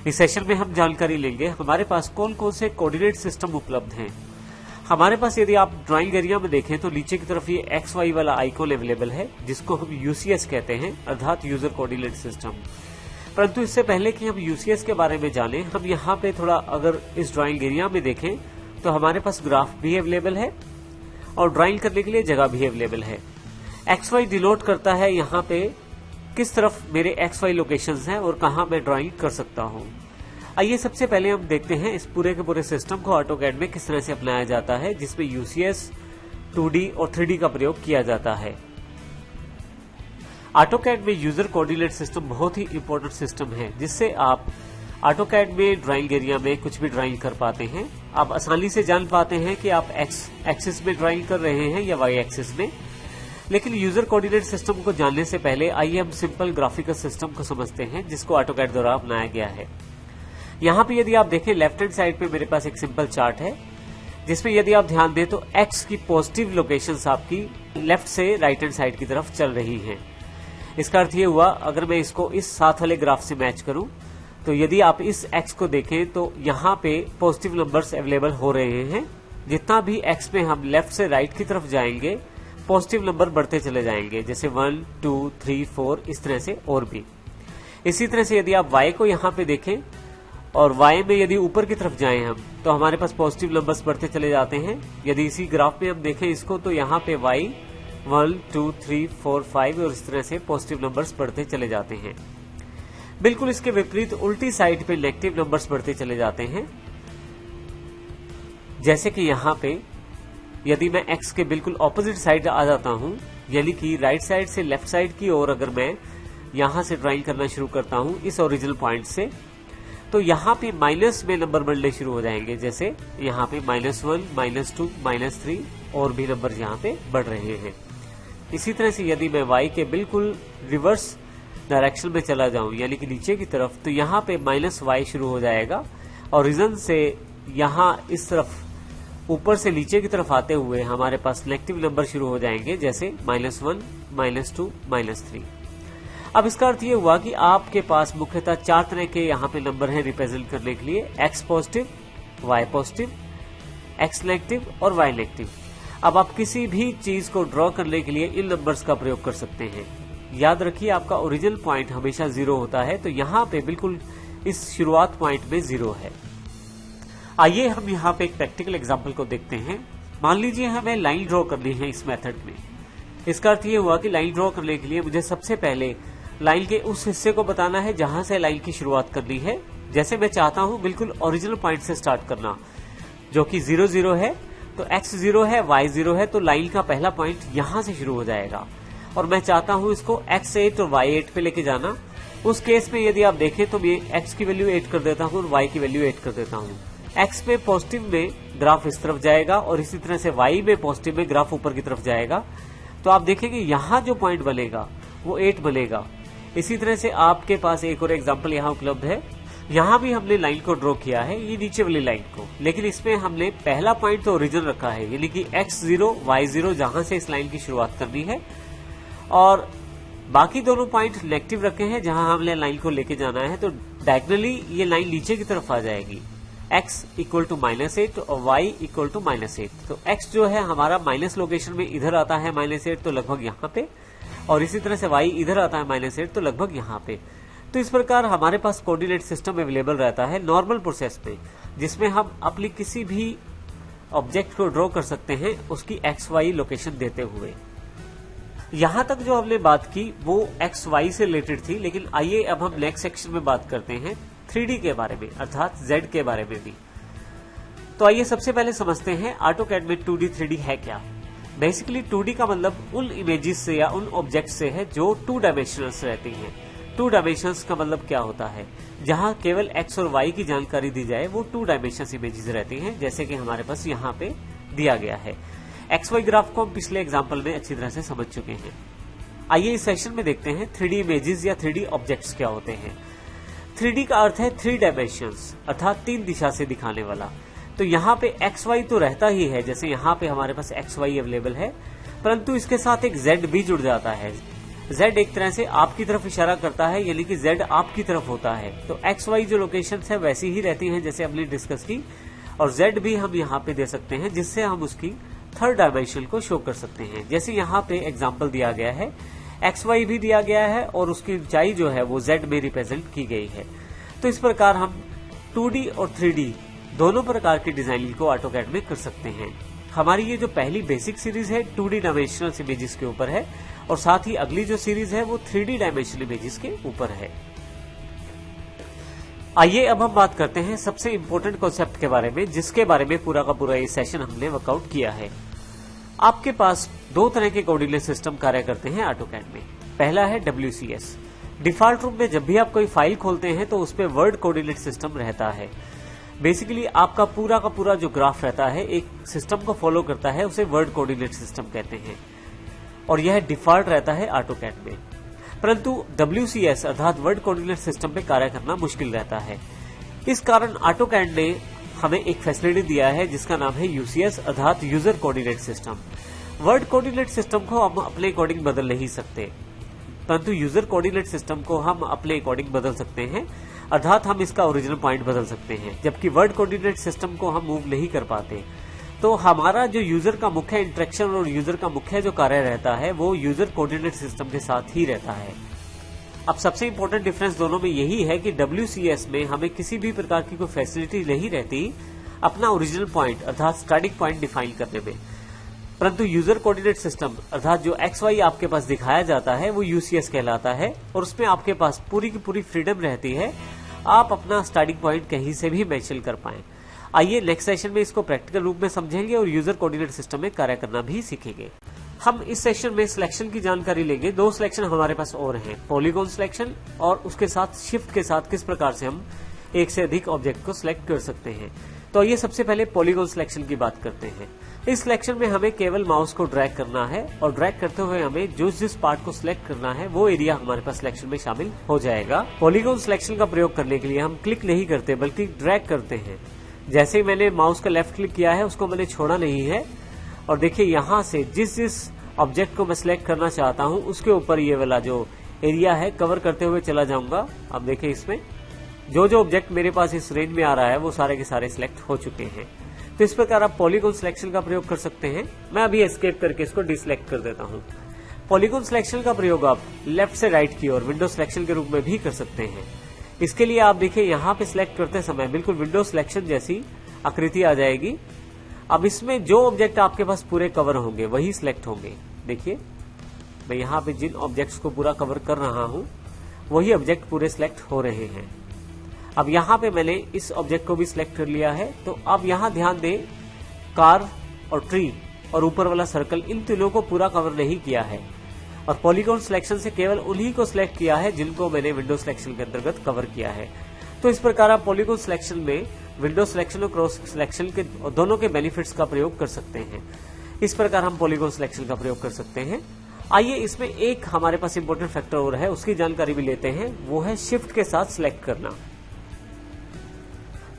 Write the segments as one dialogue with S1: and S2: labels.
S1: इस सेशन में हम जानकारी लेंगे हमारे पास कौन कौन से कोऑर्डिनेट सिस्टम उपलब्ध हैं। हमारे पास यदि आप ड्राइंग एरिया में देखें तो नीचे की तरफ ये XY वाला आइकॉन अवेलेबल है, जिसको हम UCS कहते हैं, अर्थात यूजर कोऑर्डिनेट सिस्टम। परंतु इससे पहले कि हम UCS के बारे में जानें, हम यहाँ पे थोड़ा अगर इस ड्राइंग एरिया में देखें तो हमारे पास ग्राफ भी अवेलेबल है और ड्राइंग करने के लिए जगह भी अवेलेबल है। XY डिनोट करता है यहाँ पे किस तरफ मेरे XY लोकेशंस हैं और कहाँ मैं ड्राइंग कर सकता हूँ। आइए सबसे पहले हम देखते हैं इस पूरे के पूरे सिस्टम को ऑटोकैड में किस तरह से अपनाया जाता है, जिसमें UCS, 2D और 3D का प्रयोग किया जाता है। ऑटोकैड में यूजर कोऑर्डिनेट सिस्टम बहुत ही इंपॉर्टेंट सिस्टम है, जिससे आप ऑटोकैड में ड्राइंग एरिया में कुछ भी ड्राइंग कर पाते हैं। आप आसानी से जान पाते हैं कि आप एक्स एक्सिस में ड्राइंग कर रहे हैं या वाई एक्सिस में। लेकिन यूजर कोऑर्डिनेट सिस्टम को जानने से पहले आइए हम सिंपल ग्राफिकल सिस्टम को समझते हैं, जिसको ऑटोकैड द्वारा अपनाया गया है। यहाँ पे यदि आप देखें लेफ्ट हैंड साइड पे मेरे पास एक सिंपल चार्ट है, जिसमें यदि आप ध्यान दें तो एक्स की पॉजिटिव लोकेशंस आपकी लेफ्ट से राइट हैंड साइड की तरफ चल रही हैं। इसका अर्थ ये हुआ, अगर मैं इसको इस साथ वाले ग्राफ से मैच करूं तो यदि आप इस एक्स को देखें तो यहाँ पे पॉजिटिव नंबर्स अवेलेबल हो रहे हैं। जितना भी एक्स में हम लेफ्ट से राइट की तरफ जाएंगे पॉजिटिव नंबर बढ़ते चले जाएंगे, जैसे 1, 2, 3, 4 इस तरह से और भी। इसी तरह से यदि आप y को यहाँ पे देखें और y में यदि ऊपर की तरफ जाएं हम तो हमारे पास पॉजिटिव नंबर्स बढ़ते चले जाते हैं। यदि इसी ग्राफ में हम देखें इसको तो यहाँ पे y 1, 2, 3, 4, 5 और इस तरह से पॉजिटिव नंबर्स बढ़ते चले जाते हैं। बिल्कुल इसके विपरीत उल्टी साइड पे नेगेटिव नंबर्स बढ़ते चले जाते हैं। जैसे कि यहाँ पे यदि मैं x के बिल्कुल ऑपोजिट साइड आ जाता हूं, यानी कि राइट साइड से लेफ्ट साइड की ओर अगर मैं यहां से ड्राइंग करना शुरू करता हूं इस ओरिजिनल पॉइंट से, तो यहां पे माइनस में नंबर बढ़ने शुरू हो जाएंगे। जैसे यहां पे -1, -2, -3 और भी नंबर यहां पे बढ़ रहे हैं। इसी तरह से यदि मैं y के बिल्कुल रिवर्स डायरेक्शन में चला जाऊं, यानी कि नीचे की तरफ, तो यहाँ पे -y शुरू हो जाएगा। ओरिजिन से यहाँ इस तरफ ऊपर से नीचे की तरफ आते हुए हमारे पास नेगेटिव नंबर शुरू हो जाएंगे, जैसे -1, -2, -3। अब इसका अर्थ ये हुआ कि आपके पास मुख्यतः 4 तरह के यहाँ पे नंबर हैं रिप्रेजेंट करने के लिए: x positive, y positive, x negative और y नेगेटिव। अब आप किसी भी चीज को ड्रॉ करने के लिए इन नंबर्स का प्रयोग कर सकते हैं। याद रखिए आपका ओरिजिनल पॉइंट हमेशा 0 होता है, तो यहाँ पे बिल्कुल इस शुरुआत पॉइंट में 0 है। आइए हम यहाँ पे एक प्रैक्टिकल एग्जांपल को देखते हैं। मान लीजिए हमें लाइन ड्रॉ करनी है इस मेथड में। इसका अर्थ ये हुआ कि लाइन ड्रॉ करने के लिए मुझे सबसे पहले लाइन के उस हिस्से को बताना है जहां से लाइन की शुरुआत करनी है। जैसे मैं चाहता हूं बिल्कुल ओरिजिनल पॉइंट से स्टार्ट करना, जो कि 0, 0 है, तो x 0 है, y 0 है, तो लाइन का पहला पॉइंट यहां से शुरू हो जाएगा। और मैं चाहता हूं इसको x8 और y8 पे लेके जाना। उस केस में यदि आप देखें तो मैं x की वैल्यू 8 कर देता हूं और y की वैल्यू 8 कर देता हूं। x में पॉजिटिव में ग्राफ इस तरफ जाएगा और इसी तरह से y में पॉजिटिव में ग्राफ ऊपर की तरफ जाएगा। तो आप देखेंगे यहाँ जो पॉइंट बनेगा वो 8 बनेगा। इसी तरह से आपके पास एक और एग्जांपल यहाँ उपलब्ध है। यहाँ भी हमने लाइन को ड्रॉ किया है, ये नीचे वाली लाइन को, लेकिन इसमें हमने पहला पॉइंट तो ओरिजिनल रखा है, यानी कि x0, y0 जहां से इस लाइन की शुरुआत करनी है, और बाकी दोनों पॉइंट नेगेटिव रखे हैं जहां हमने लाइन को लेके जाना है। तो डायगोनली ये लाइन नीचे की तरफ आ जाएगी, x = -8 और y = -8। तो x जो है हमारा माइनस लोकेशन में इधर आता है -8, तो लगभग यहाँ पे, और इसी तरह से y इधर आता है -8, तो लगभग यहाँ पे। तो इस प्रकार हमारे पास कोऑर्डिनेट सिस्टम अवेलेबल रहता है नॉर्मल प्रोसेस में, जिसमें हम अपनी किसी भी ऑब्जेक्ट को ड्रॉ कर सकते हैं उसकी XY लोकेशन देते हुए। यहां तक जो हमने बात की वो XY से रिलेटेड थी, लेकिन आइए अब हम नेक्स्ट सेक्शन में बात करते हैं 3D के बारे में, अर्थात Z के बारे में भी। तो आइए सबसे पहले समझते हैं ऑटोकैड में 2D 3D है क्या। बेसिकली 2D का मतलब उन इमेजेस से या उन ऑब्जेक्ट से है जो 2 डायमेंशनल्स रहती हैं। 2 डायमेंशंस का मतलब क्या होता है, जहां केवल x और y की जानकारी दी जाए वो 2 डायमेंशंस इमेजेस रहती हैं, जैसे कि हमारे पास यहाँ पे दिया गया है। XY ग्राफ को हम पिछले एग्जाम्पल में अच्छी तरह से समझ चुके हैं। आइए इस सेशन में देखते हैं 3D इमेजेस या 3D ऑब्जेक्ट्स क्या होते हैं। 3D का अर्थ है 3 डायमेंशंस, अर्थात 3 दिशा से दिखाने वाला। तो यहाँ पे XY तो रहता ही है, जैसे यहाँ पे हमारे पास XY अवेलेबल है, परंतु इसके साथ एक Z भी जुड़ जाता है। Z एक तरह से आपकी तरफ इशारा करता है, यानी कि Z आपकी तरफ होता है। तो XY जो लोकेशन है वैसी ही रहती हैं जैसे हमने डिस्कस की, और Z भी हम यहाँ पे दे सकते हैं जिससे हम उसकी थर्ड डायमेंशन को शो कर सकते हैं। जैसे यहाँ पे एग्जाम्पल दिया गया है, XY भी दिया गया है और उसकी ऊंचाई जो है वो Z में रिप्रेजेंट की गई है। तो इस प्रकार हम 2D और 3D दोनों प्रकार की डिजाइनिंग को ऑटोकैड में कर सकते हैं। हमारी ये जो पहली बेसिक सीरीज है 2D डायमेंशनल इमेजेस के ऊपर है, और साथ ही अगली जो सीरीज है वो 3D डायमेंशनल इमेजेस के ऊपर है। आइए अब हम बात करते हैं सबसे इंपॉर्टेंट कॉन्सेप्ट के बारे में, जिसके बारे में पूरा का पूरा ये सेशन हमने वर्कआउट किया है। आपके पास दो तरह के कोऑर्डिनेट सिस्टम कार्य करते हैं ऑटोकैड में। पहला है WCS। डिफॉल्ट रूप में जब भी आप कोई फाइल खोलते हैं तो उसपे वर्ड कोऑर्डिनेट सिस्टम रहता है। बेसिकली आपका पूरा का पूरा जो ग्राफ रहता है एक सिस्टम को फॉलो करता है, उसे वर्ड कोऑर्डिनेट सिस्टम कहते हैं, और यह डिफॉल्ट रहता है ऑटोकैड में। परंतु WCS अर्थात वर्ड कोऑर्डिनेट सिस्टम पे कार्य करना मुश्किल रहता है। इस कारण ऑटोकैड ने हमें एक फैसिलिटी दिया है जिसका नाम है UCS अर्थात user coordinate system. Word coordinate system को हम अपने अकॉर्डिंग बदल नहीं सकते, परंतु यूजर कोऑर्डिनेट सिस्टम को हम अपने अकॉर्डिंग बदल सकते हैं, अर्थात हम इसका ओरिजिनल पॉइंट बदल सकते हैं, जबकि वर्ड कोऑर्डिनेट सिस्टम को हम मूव नहीं कर पाते। तो हमारा जो यूजर का मुख्य इंटरेक्शन और यूजर का मुख्य जो कार्य रहता है वो यूजर कोऑर्डिनेट सिस्टम के साथ ही रहता है। अब सबसे इंपॉर्टेंट डिफरेंस दोनों में यही है कि WCS में हमें किसी भी प्रकार की कोई फैसिलिटी नहीं रहती अपना ओरिजिनल पॉइंट अर्थात स्टार्टिंग पॉइंट डिफाइन करने में, परंतु यूजर कोऑर्डिनेट सिस्टम अर्थात जो XY आपके पास दिखाया जाता है वो UCS कहलाता है, और उसमें आपके पास पूरी की पूरी फ्रीडम रहती है, आप अपना स्टार्टिंग पॉइंट कहीं से भी मेंशन कर पाएं। आइए नेक्स्ट सेशन में इसको प्रैक्टिकल रूप में समझेंगे और यूजर कोऑर्डिनेट सिस्टम में कार्य करना भी सीखेंगे। हम इस सेशन में सिलेक्शन की जानकारी लेंगे। दो सिलेक्शन हमारे पास और हैं, पॉलीगॉन सिलेक्शन और उसके साथ शिफ्ट के साथ किस प्रकार से हम एक से अधिक ऑब्जेक्ट को सिलेक्ट कर सकते हैं। तो ये सबसे पहले पॉलीगॉन सिलेक्शन की बात करते हैं। इस सिलेक्शन में हमें केवल माउस को ड्रैग करना है, और ड्रैग करते हुए हमें जिस पार्ट को सिलेक्ट करना है वो एरिया हमारे पास सिलेक्शन में शामिल हो जाएगा। पॉलीगॉन सिलेक्शन का प्रयोग करने के लिए हम क्लिक नहीं करते बल्कि ड्रैग करते हैं। जैसे ही मैंने माउस का लेफ्ट क्लिक किया है उसको मैंने छोड़ा नहीं है, और देखिए यहाँ से जिस ऑब्जेक्ट को मैं सिलेक्ट करना चाहता हूँ उसके ऊपर ये वाला जो एरिया है कवर करते हुए चला जाऊंगा। अब देखिए इसमें जो ऑब्जेक्ट मेरे पास इस रेंज में आ रहा है वो सारे के सारे सिलेक्ट हो चुके हैं। तो इस प्रकार आप पॉलीगॉन सिलेक्शन का प्रयोग कर सकते हैं। मैं अभी एस्केप करके इसको डिसलेक्ट कर देता हूं। पॉलीगॉन सिलेक्शन का प्रयोग आप लेफ्ट से राइट की ओर विंडो सिलेक्शन के रूप में भी कर सकते हैं। इसके लिए आप देखिए यहाँ पे सिलेक्ट करते समय बिल्कुल विंडो सिलेक्शन जैसी आकृति आ जाएगी। अब इसमें जो ऑब्जेक्ट आपके पास पूरे कवर होंगे वही सिलेक्ट होंगे। देखिए मैं यहाँ पे जिन ऑब्जेक्ट्स को पूरा कवर कर रहा हूँ वही ऑब्जेक्ट पूरे सिलेक्ट हो रहे हैं। अब यहाँ पे मैंने इस ऑब्जेक्ट को भी सिलेक्ट कर लिया है। तो अब यहाँ ध्यान दें, कार और ट्री और ऊपर वाला सर्कल, इन तीनों को पूरा कवर नहीं किया है, और पॉलीगॉन सिलेक्शन से केवल उन्हीं को सिलेक्ट किया है जिनको मैंने विंडो सिलेक्शन के अंतर्गत कवर किया है। तो इस प्रकार आप पॉलीगॉन सिलेक्शन में विंडो सिलेक्शन और क्रॉस सिलेक्शन के दोनों के बेनिफिट्स का प्रयोग कर सकते हैं। इस प्रकार हम पॉलीगॉन सिलेक्शन का प्रयोग कर सकते हैं। आइए इसमें एक हमारे पास इंपॉर्टेंट फैक्टर और है, उसकी जानकारी भी लेते हैं, वो है शिफ्ट के साथ सिलेक्ट करना।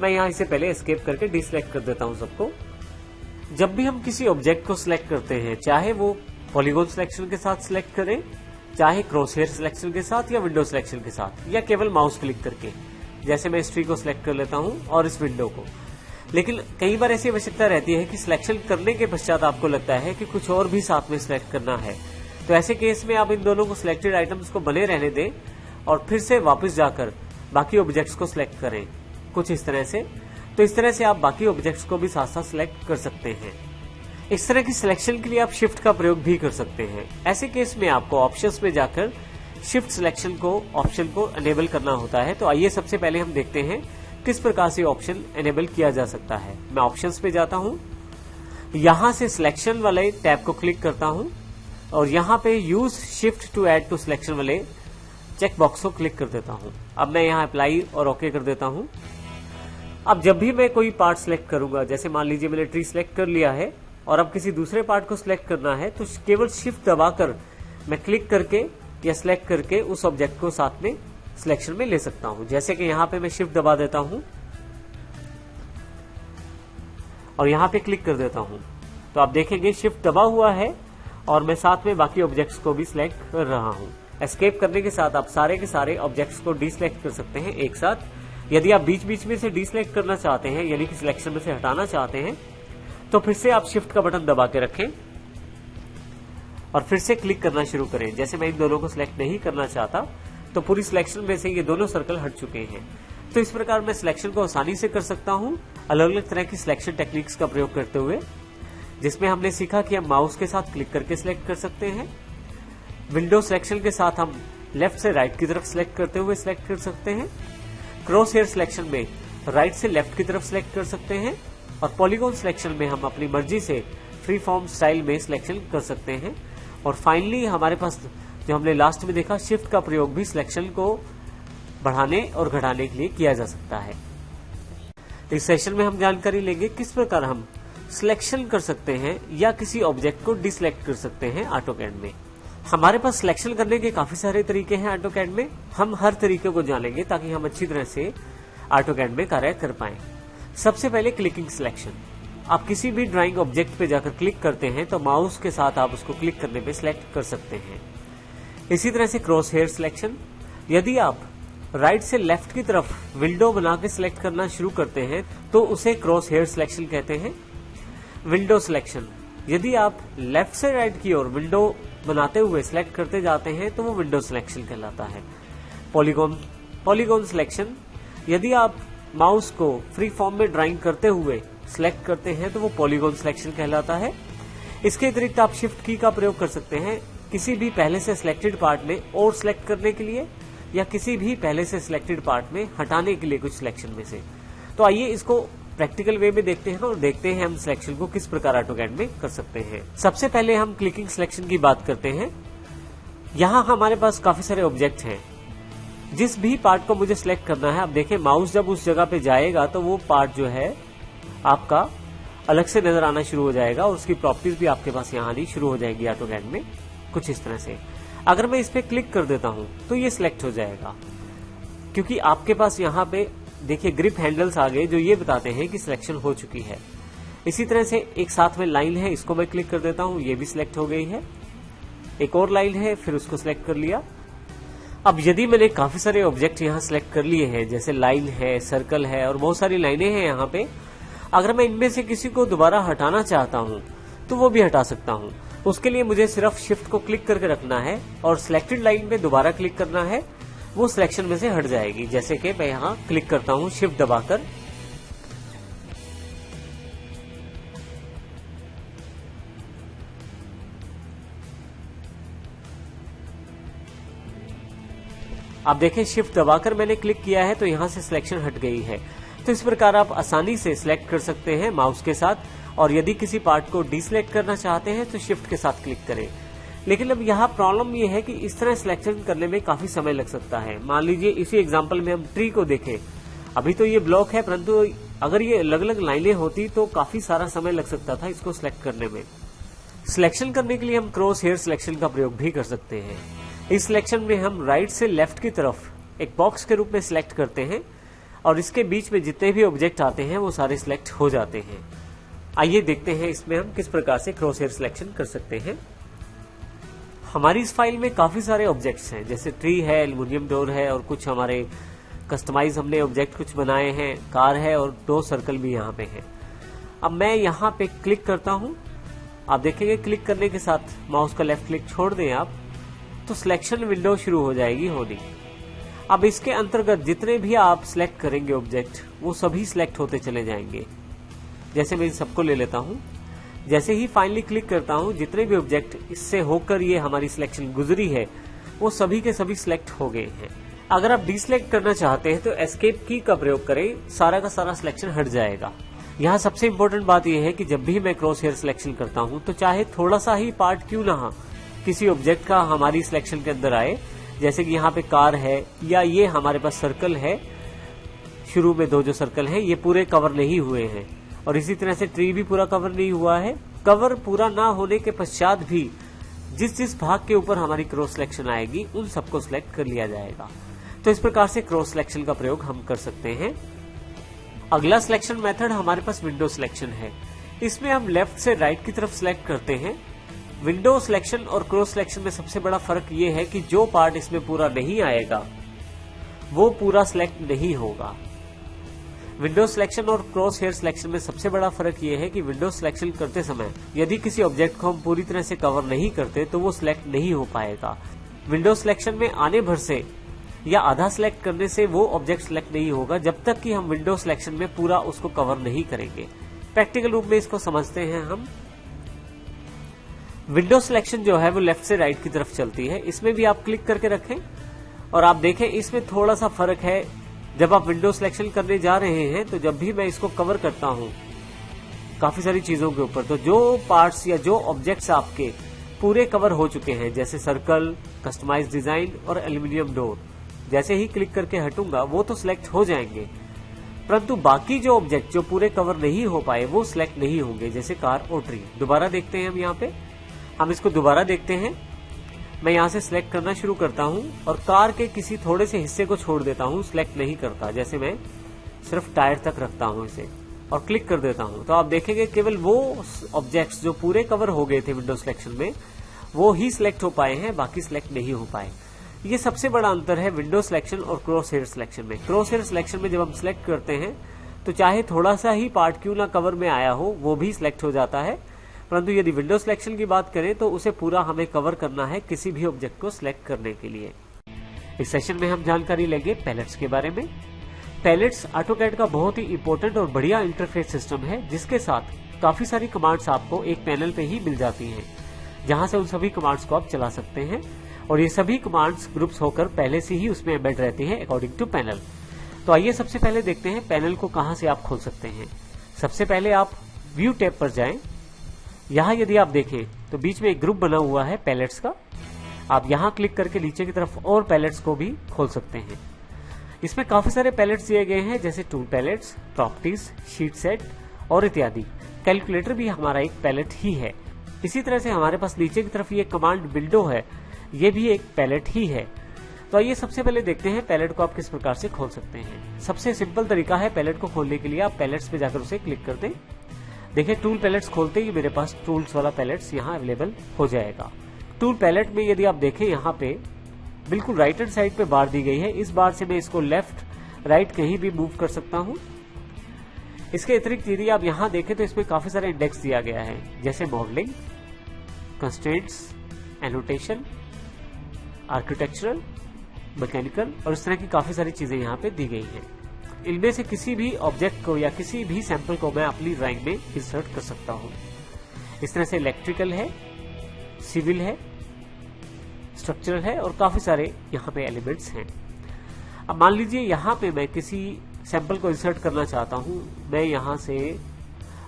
S1: मैं यहां इसे पहले एस्केप करके डिसलेक्ट कर देता हूं सबको। जब भी हम किसी ऑब्जेक्ट को सिलेक्ट करते हैं, चाहे वो पॉलीगॉन सिलेक्शन के साथ सिलेक्ट करें, चाहे क्रॉस हेयर सिलेक्शन के साथ या विंडो सिलेक्शन के साथ, या केवल माउस क्लिक करके, जैसे मैं इस ट्री को सिलेक्ट कर लेता हूं और इस विंडो को। लेकिन कई बार ऐसी आवश्यकता रहती है कि सिलेक्शन करने के पश्चात आपको लगता है कि कुछ और भी साथ में सिलेक्ट करना है। तो ऐसे केस में आप इन दोनों को सिलेक्टेड आइटम्स को बने रहने दें और फिर से वापस जाकर बाकी ऑब्जेक्ट्स को सिलेक्ट करें, कुछ इस तरह से। तो इस तरह से आप बाकी ऑब्जेक्ट्स को भी साथ साथ सिलेक्ट कर सकते हैं। इस तरह की सिलेक्शन के लिए आप शिफ्ट का प्रयोग भी कर सकते हैं। ऐसे केस में आपको ऑप्शंस में जाकर शिफ्ट सिलेक्शन को ऑप्शन को एनेबल करना होता है। तो आइए सबसे पहले हम देखते हैं किस प्रकार से ऑप्शन एनेबल किया जा सकता है। मैं ऑप्शंस पे जाता हूं, यहां से सिलेक्शन वाले टैब को क्लिक करता हूं और यहां पे use shift to add to selection वाले चेक बॉक्स को क्लिक कर देता हूं। अब मैं यहां अप्लाई और ओके कर देता हूं। अब जब भी मैं कोई पार्ट सिलेक्ट करूंगा, जैसे मान लीजिए मैंने ट्री सिलेक्ट कर लिया है और अब किसी दूसरे पार्ट को सिलेक्ट करना है, तो केवल शिफ्ट दबाकर मैं क्लिक करके या सिलेक्ट करके उस ऑब्जेक्ट को साथ में सिलेक्शन में ले सकता हूं। जैसे कि यहां पे मैं शिफ्ट दबा देता हूं और यहां पे क्लिक कर देता हूं, तो आप देखेंगे शिफ्ट दबा हुआ है और मैं साथ में बाकी ऑब्जेक्ट्स को भी सिलेक्ट कर रहा हूं। एस्केप करने के साथ आप सारे के सारे ऑब्जेक्ट्स को डीसिलेक्ट कर सकते हैं एक साथ। यदि आप बीच बीच में से डीसिलेक्ट करना चाहते हैं, यानी कि सिलेक्शन में से हटाना चाहते हैं, तो फिर से आप शिफ्ट का बटन दबा के रखें और फिर से क्लिक करना शुरू करें। जैसे मैं इन दोनों को सिलेक्ट नहीं करना चाहता तो पूरी सिलेक्शन में से ये दोनों सर्कल हट चुके हैं। तो इस प्रकार मैं सिलेक्शन को आसानी से कर सकता हूं अलग अलग तरह की सिलेक्शन टेक्निक्स का प्रयोग करते हुए, जिसमें हमने सीखा कि हम माउस के साथ क्लिक करके सिलेक्ट कर सकते हैं। विंडो सिलेक्शन के साथ हम लेफ्ट से राइट की तरफ सिलेक्ट करते हुए सिलेक्ट कर सकते हैं। क्रॉस हेयर सिलेक्शन में राइट से लेफ्ट की तरफ सिलेक्ट कर सकते हैं। और पॉलीगॉन सिलेक्शन में हम अपनी मर्जी से फ्री फॉर्म स्टाइल में सिलेक्शन कर सकते हैं। और फाइनली हमारे पास जो हमने लास्ट में देखा, शिफ्ट का प्रयोग भी सिलेक्शन को बढ़ाने और घटाने के लिए किया जा सकता है। इस सेशन में हम जानकारी लेंगे किस प्रकार हम सिलेक्शन कर सकते हैं या किसी ऑब्जेक्ट को डिसलेक्ट कर सकते हैं ऑटोकैड में। हमारे पास सिलेक्शन करने के काफी सारे तरीके हैं ऑटोकैड में। हम हर तरीके को जानेंगे ताकि हम अच्छी तरह से ऑटोकैड में कार्य कर पाएं। सबसे पहले क्लिकिंग सिलेक्शन। आप किसी भी ड्राइंग ऑब्जेक्ट पे जाकर क्लिक करते हैं तो माउस के साथ आप उसको क्लिक करने पे सिलेक्ट कर सकते हैं। इसी तरह से क्रॉस हेयर सिलेक्शन। यदि आप राइट से लेफ्ट की तरफ विंडो बना के सिलेक्ट करना शुरू करते हैं तो उसे क्रॉस हेयर सिलेक्शन कहते हैं। Window selection. यदि आप लेफ्ट से राइट की ओर विंडो बनाते हुए सिलेक्ट करते जाते हैं तो वो विंडो सिलेक्शन कहलाता है। Polygon selection. यदि आप माउस को फ्री फॉर्म में ड्राइंग करते हुए सिलेक्ट करते हैं तो वो पॉलीगॉन सिलेक्शन कहलाता है। इसके अतिरिक्त आप शिफ्ट की का प्रयोग कर सकते हैं किसी भी पहले से सिलेक्टेड पार्ट में और सिलेक्ट करने के लिए, या किसी भी पहले से सिलेक्टेड पार्ट में हटाने के लिए कुछ सिलेक्शन में से। तो आइए इसको प्रैक्टिकल वे में देखते हैं और देखते हैं हम सिलेक्शन को किस प्रकार ऑटोकैड में कर सकते हैं। सबसे पहले हम क्लिकिंग सिलेक्शन की बात करते हैं। यहाँ हमारे पास काफी सारे ऑब्जेक्ट हैं। जिस भी पार्ट को मुझे सिलेक्ट करना है, आप देखें माउस जब उस जगह पे जाएगा तो वो पार्ट जो है आपका अलग से नजर आना शुरू हो जाएगा और उसकी प्रॉपर्टीज भी आपके पास यहाँ आनी शुरू हो जाएगी ऑटोकैड में कुछ इस तरह से। अगर मैं इस पे क्लिक कर देता हूं तो ये सिलेक्ट हो जाएगा, क्योंकि आपके पास यहाँ पे देखिए ग्रिप हैंडल्स आ गए जो ये बताते हैं कि सिलेक्शन हो चुकी है। इसी तरह से एक साथ में लाइन है, इसको मैं क्लिक कर देता हूं, ये भी सिलेक्ट हो गई है। एक और लाइन है, फिर उसको सिलेक्ट कर लिया। अब यदि मैंने काफी सारे ऑब्जेक्ट यहाँ सिलेक्ट कर लिए हैं, जैसे लाइन है, सर्कल है और बहुत सारी लाइनें हैं यहाँ पे, अगर मैं इनमें से किसी को दोबारा हटाना चाहता हूँ तो वो भी हटा सकता हूँ। उसके लिए मुझे सिर्फ शिफ्ट को क्लिक करके रखना है और सिलेक्टेड लाइन पे दोबारा क्लिक करना है, वो सिलेक्शन में से हट जाएगी। जैसे कि मैं यहाँ क्लिक करता हूँ शिफ्ट दबाकर, आप देखें शिफ्ट दबाकर मैंने क्लिक किया है तो यहाँ से सिलेक्शन हट गई है। तो इस प्रकार आप आसानी से सिलेक्ट कर सकते हैं माउस के साथ, और यदि किसी पार्ट को डिसलेक्ट करना चाहते हैं तो शिफ्ट के साथ क्लिक करें। लेकिन अब यहाँ प्रॉब्लम ये है कि इस तरह सिलेक्शन करने में काफी समय लग सकता है। मान लीजिए इसी एग्जांपल में हम ट्री को देखें, अभी तो ये ब्लॉक है, परंतु अगर ये अलग अलग लाइनें होती तो काफी सारा समय लग सकता था इसको सिलेक्ट करने में। सिलेक्शन करने के लिए हम क्रॉस हेयर सिलेक्शन का प्रयोग भी कर सकते हैं। इस सिलेक्शन में हम राइट से लेफ्ट की तरफ एक बॉक्स के रूप में सिलेक्ट करते हैं और इसके बीच में जितने भी ऑब्जेक्ट आते हैं वो सारे सिलेक्ट हो जाते हैं। आइए देखते हैं इसमें हम किस प्रकार से क्रॉस हेयर सिलेक्शन कर सकते हैं। हमारी इस फाइल में काफी सारे ऑब्जेक्ट्स हैं, जैसे ट्री है, एल्युमिनियम डोर है और कुछ हमारे कस्टमाइज हमने ऑब्जेक्ट कुछ बनाए हैं, कार है और 2 सर्कल भी यहाँ पे है। अब मैं यहाँ पे क्लिक करता हूँ, आप देखेंगे क्लिक करने के साथ माउस का लेफ्ट क्लिक छोड़ दें आप तो सिलेक्शन विंडो शुरू हो जाएगी होनी। अब इसके अंतर्गत जितने भी आप सिलेक्ट करेंगे ऑब्जेक्ट वो सभी सिलेक्ट होते चले जाएंगे। जैसे मैं इन सबको ले लेता हूं, जैसे ही फाइनली क्लिक करता हूं जितने भी ऑब्जेक्ट इससे होकर ये हमारी सिलेक्शन गुजरी है वो सभी के सभी सिलेक्ट हो गए हैं। अगर आप डिसलेक्ट करना चाहते हैं तो एस्केप की का प्रयोग करें, सारा का सारा सिलेक्शन हट जाएगा। यहाँ सबसे इंपॉर्टेंट बात यह है कि जब भी मैं क्रॉस हेयर सिलेक्शन करता हूं तो चाहे थोड़ा सा ही पार्ट क्यों ना किसी ऑब्जेक्ट का हमारी सिलेक्शन के अंदर आए, जैसे कि यहाँ पे कार है या ये हमारे पास सर्कल है, शुरू में 2 जो सर्कल हैं ये पूरे कवर नहीं हुए हैं, और इसी तरह से ट्री भी पूरा कवर नहीं हुआ है। कवर पूरा ना होने के पश्चात भी जिस जिस भाग के ऊपर हमारी क्रॉस सिलेक्शन आएगी उन सबको सिलेक्ट कर लिया जाएगा। तो इस प्रकार से क्रॉस सिलेक्शन का प्रयोग हम कर सकते हैं। अगला सिलेक्शन मेथड हमारे पास विंडो सिलेक्शन है। इसमें हम लेफ्ट से राइट की तरफ सिलेक्ट करते हैं विंडो सिलेक्शन और क्रॉस सिलेक्शन में सबसे बड़ा फर्क ये है कि जो पार्ट इसमें पूरा नहीं आएगा वो पूरा सिलेक्ट नहीं होगा। विंडो सिलेक्शन और क्रॉस हेयर सिलेक्शन में सबसे बड़ा फर्क ये है कि विंडो सिलेक्शन करते समय यदि किसी ऑब्जेक्ट को हम पूरी तरह से कवर नहीं करते तो वो सिलेक्ट नहीं हो पाएगा। विंडो सिलेक्शन में आने भर से या आधा सिलेक्ट करने से वो ऑब्जेक्ट सिलेक्ट नहीं होगा जब तक कि हम विंडो सिलेक्शन में पूरा उसको कवर नहीं करेंगे। प्रैक्टिकल रूप में इसको समझते हैं हम। विंडो सिलेक्शन जो है वो लेफ्ट से राइट की तरफ चलती है। इसमें भी आप क्लिक करके रखें और आप देखें इसमें थोड़ा सा फर्क है। जब आप विंडो सिलेक्शन करने जा रहे हैं तो जब भी मैं इसको कवर करता हूं काफी सारी चीजों के ऊपर, तो जो पार्ट्स या जो ऑब्जेक्ट्स आपके पूरे कवर हो चुके हैं जैसे सर्कल, कस्टमाइज डिजाइन और एल्यूमिनियम डोर, जैसे ही क्लिक करके हटूंगा वो तो सिलेक्ट हो जाएंगे, परंतु बाकी जो ऑब्जेक्ट जो पूरे कवर नहीं हो पाए वो सिलेक्ट नहीं होंगे, जैसे कार और ट्री। दोबारा देखते हैं हम यहाँ पे, हम इसको दोबारा देखते हैं। मैं यहाँ से सिलेक्ट करना शुरू करता हूँ और कार के किसी थोड़े से हिस्से को छोड़ देता हूँ, सिलेक्ट नहीं करता, जैसे मैं सिर्फ टायर तक रखता हूँ इसे और क्लिक कर देता हूँ। तो आप देखेंगे केवल वो ऑब्जेक्ट्स जो पूरे कवर हो गए थे विंडो सिलेक्शन में वो ही सिलेक्ट हो पाए हैं, बाकी सिलेक्ट नहीं हो पाए। ये सबसे बड़ा अंतर है विंडो सिलेक्शन और क्रॉस हेयर सिलेक्शन में। क्रॉस हेयर सिलेक्शन में जब हम सिलेक्ट करते हैं तो चाहे थोड़ा सा ही पार्ट क्यों ना कवर में आया हो वो भी सिलेक्ट हो जाता है, परंतु यदि विंडो सिलेक्शन की बात करें तो उसे पूरा हमें कवर करना है किसी भी ऑब्जेक्ट को सिलेक्ट करने के लिए। इस सेशन में हम जानकारी लेंगे पैलेट्स के बारे में। पैलेट्स ऑटोकैड का बहुत ही इंपॉर्टेंट और बढ़िया इंटरफेस सिस्टम है जिसके साथ काफी सारी कमांड्स आपको एक पैनल पे ही मिल जाती हैं, जहां से उन सभी कमांड्स को आप चला सकते हैं और ये सभी कमांड्स ग्रुप्स होकर पहले से ही उसमें एम्बेड रहती हैं अकॉर्डिंग टू पैनल। तो आइए सबसे पहले देखते हैं पैनल को कहां से आप खोल सकते हैं। सबसे पहले आप व्यू टैब पर जाएं। यहाँ यदि आप देखें तो बीच में एक ग्रुप बना हुआ है पैलेट्स का। आप यहाँ क्लिक करके नीचे की तरफ और पैलेट्स को भी खोल सकते हैं। इसमें काफी सारे पैलेट्स दिए गए हैं जैसे tool palettes, properties, sheet set और इत्यादि। कैलकुलेटर भी हमारा एक पैलेट ही है। इसी तरह से हमारे पास नीचे की तरफ ये कमांड विंडो है, ये भी एक पैलेट ही है। तो आइए सबसे पहले देखते हैं पैलेट को आप किस प्रकार से खोल सकते हैं। सबसे सिंपल तरीका है पैलेट को खोलने के लिए, आप पैलेट्स पे जाकर उसे क्लिक कर दें। देखिए टूल पैलेट्स खोलते ही मेरे पास टूल्स वाला पैलेट्स यहाँ अवेलेबल हो जाएगा। टूल पैलेट में यदि आप देखें यहाँ पे बिल्कुल राइट हैंड साइड पे बार दी गई है। इस बार से मैं इसको लेफ्ट राइट कहीं भी मूव कर सकता हूँ। इसके अतिरिक्त यदि आप यहाँ देखें तो इसमें काफी सारे इंडेक्स दिया गया है जैसे modelling, constraints, annotation, architectural, mechanical और इस तरह की काफी सारी चीजें यहाँ पे दी गई हैं। इनमें से किसी भी ऑब्जेक्ट को या किसी भी सैंपल को मैं अपनी ड्राइंग में इंसर्ट कर सकता हूँ। इस तरह से इलेक्ट्रिकल है, सिविल है, स्ट्रक्चरल है और काफी सारे यहाँ पे एलिमेंट्स हैं। अब मान लीजिए यहाँ पे मैं किसी सैंपल को इंसर्ट करना चाहता हूँ। मैं यहाँ से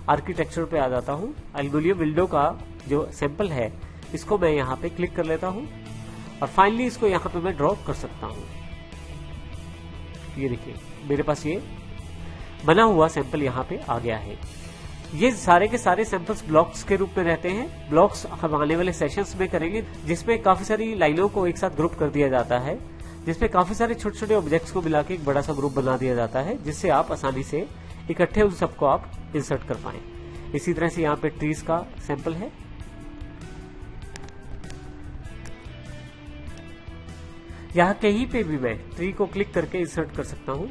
S1: आर्किटेक्चर पे आ जाता हूँ। एल्यूमिनियम विंडो का जो सैंपल है इसको मैं यहाँ पे क्लिक कर लेता हूँ और फाइनली इसको यहाँ पे मैं ड्रॉ कर सकता हूँ। ये देखिए मेरे पास ये बना हुआ सैंपल यहाँ पे आ गया है। ये सारे के सारे सैंपल्स ब्लॉक्स के रूप में रहते हैं। ब्लॉक्स हम आने वाले सेशंस में करेंगे जिसमें काफी सारी लाइनों को एक साथ ग्रुप कर दिया जाता है, जिसमें काफी सारे छोटे छोटे ऑब्जेक्ट्स को मिला के एक बड़ा सा ग्रुप बना दिया जाता है जिससे आप आसानी से इकट्ठे उन सबको आप इंसर्ट कर पाए। इसी तरह से यहाँ पे ट्रीज का सैंपल है। यहाँ कहीं पे भी मैं ट्री को क्लिक करके इंसर्ट कर सकता हूँ।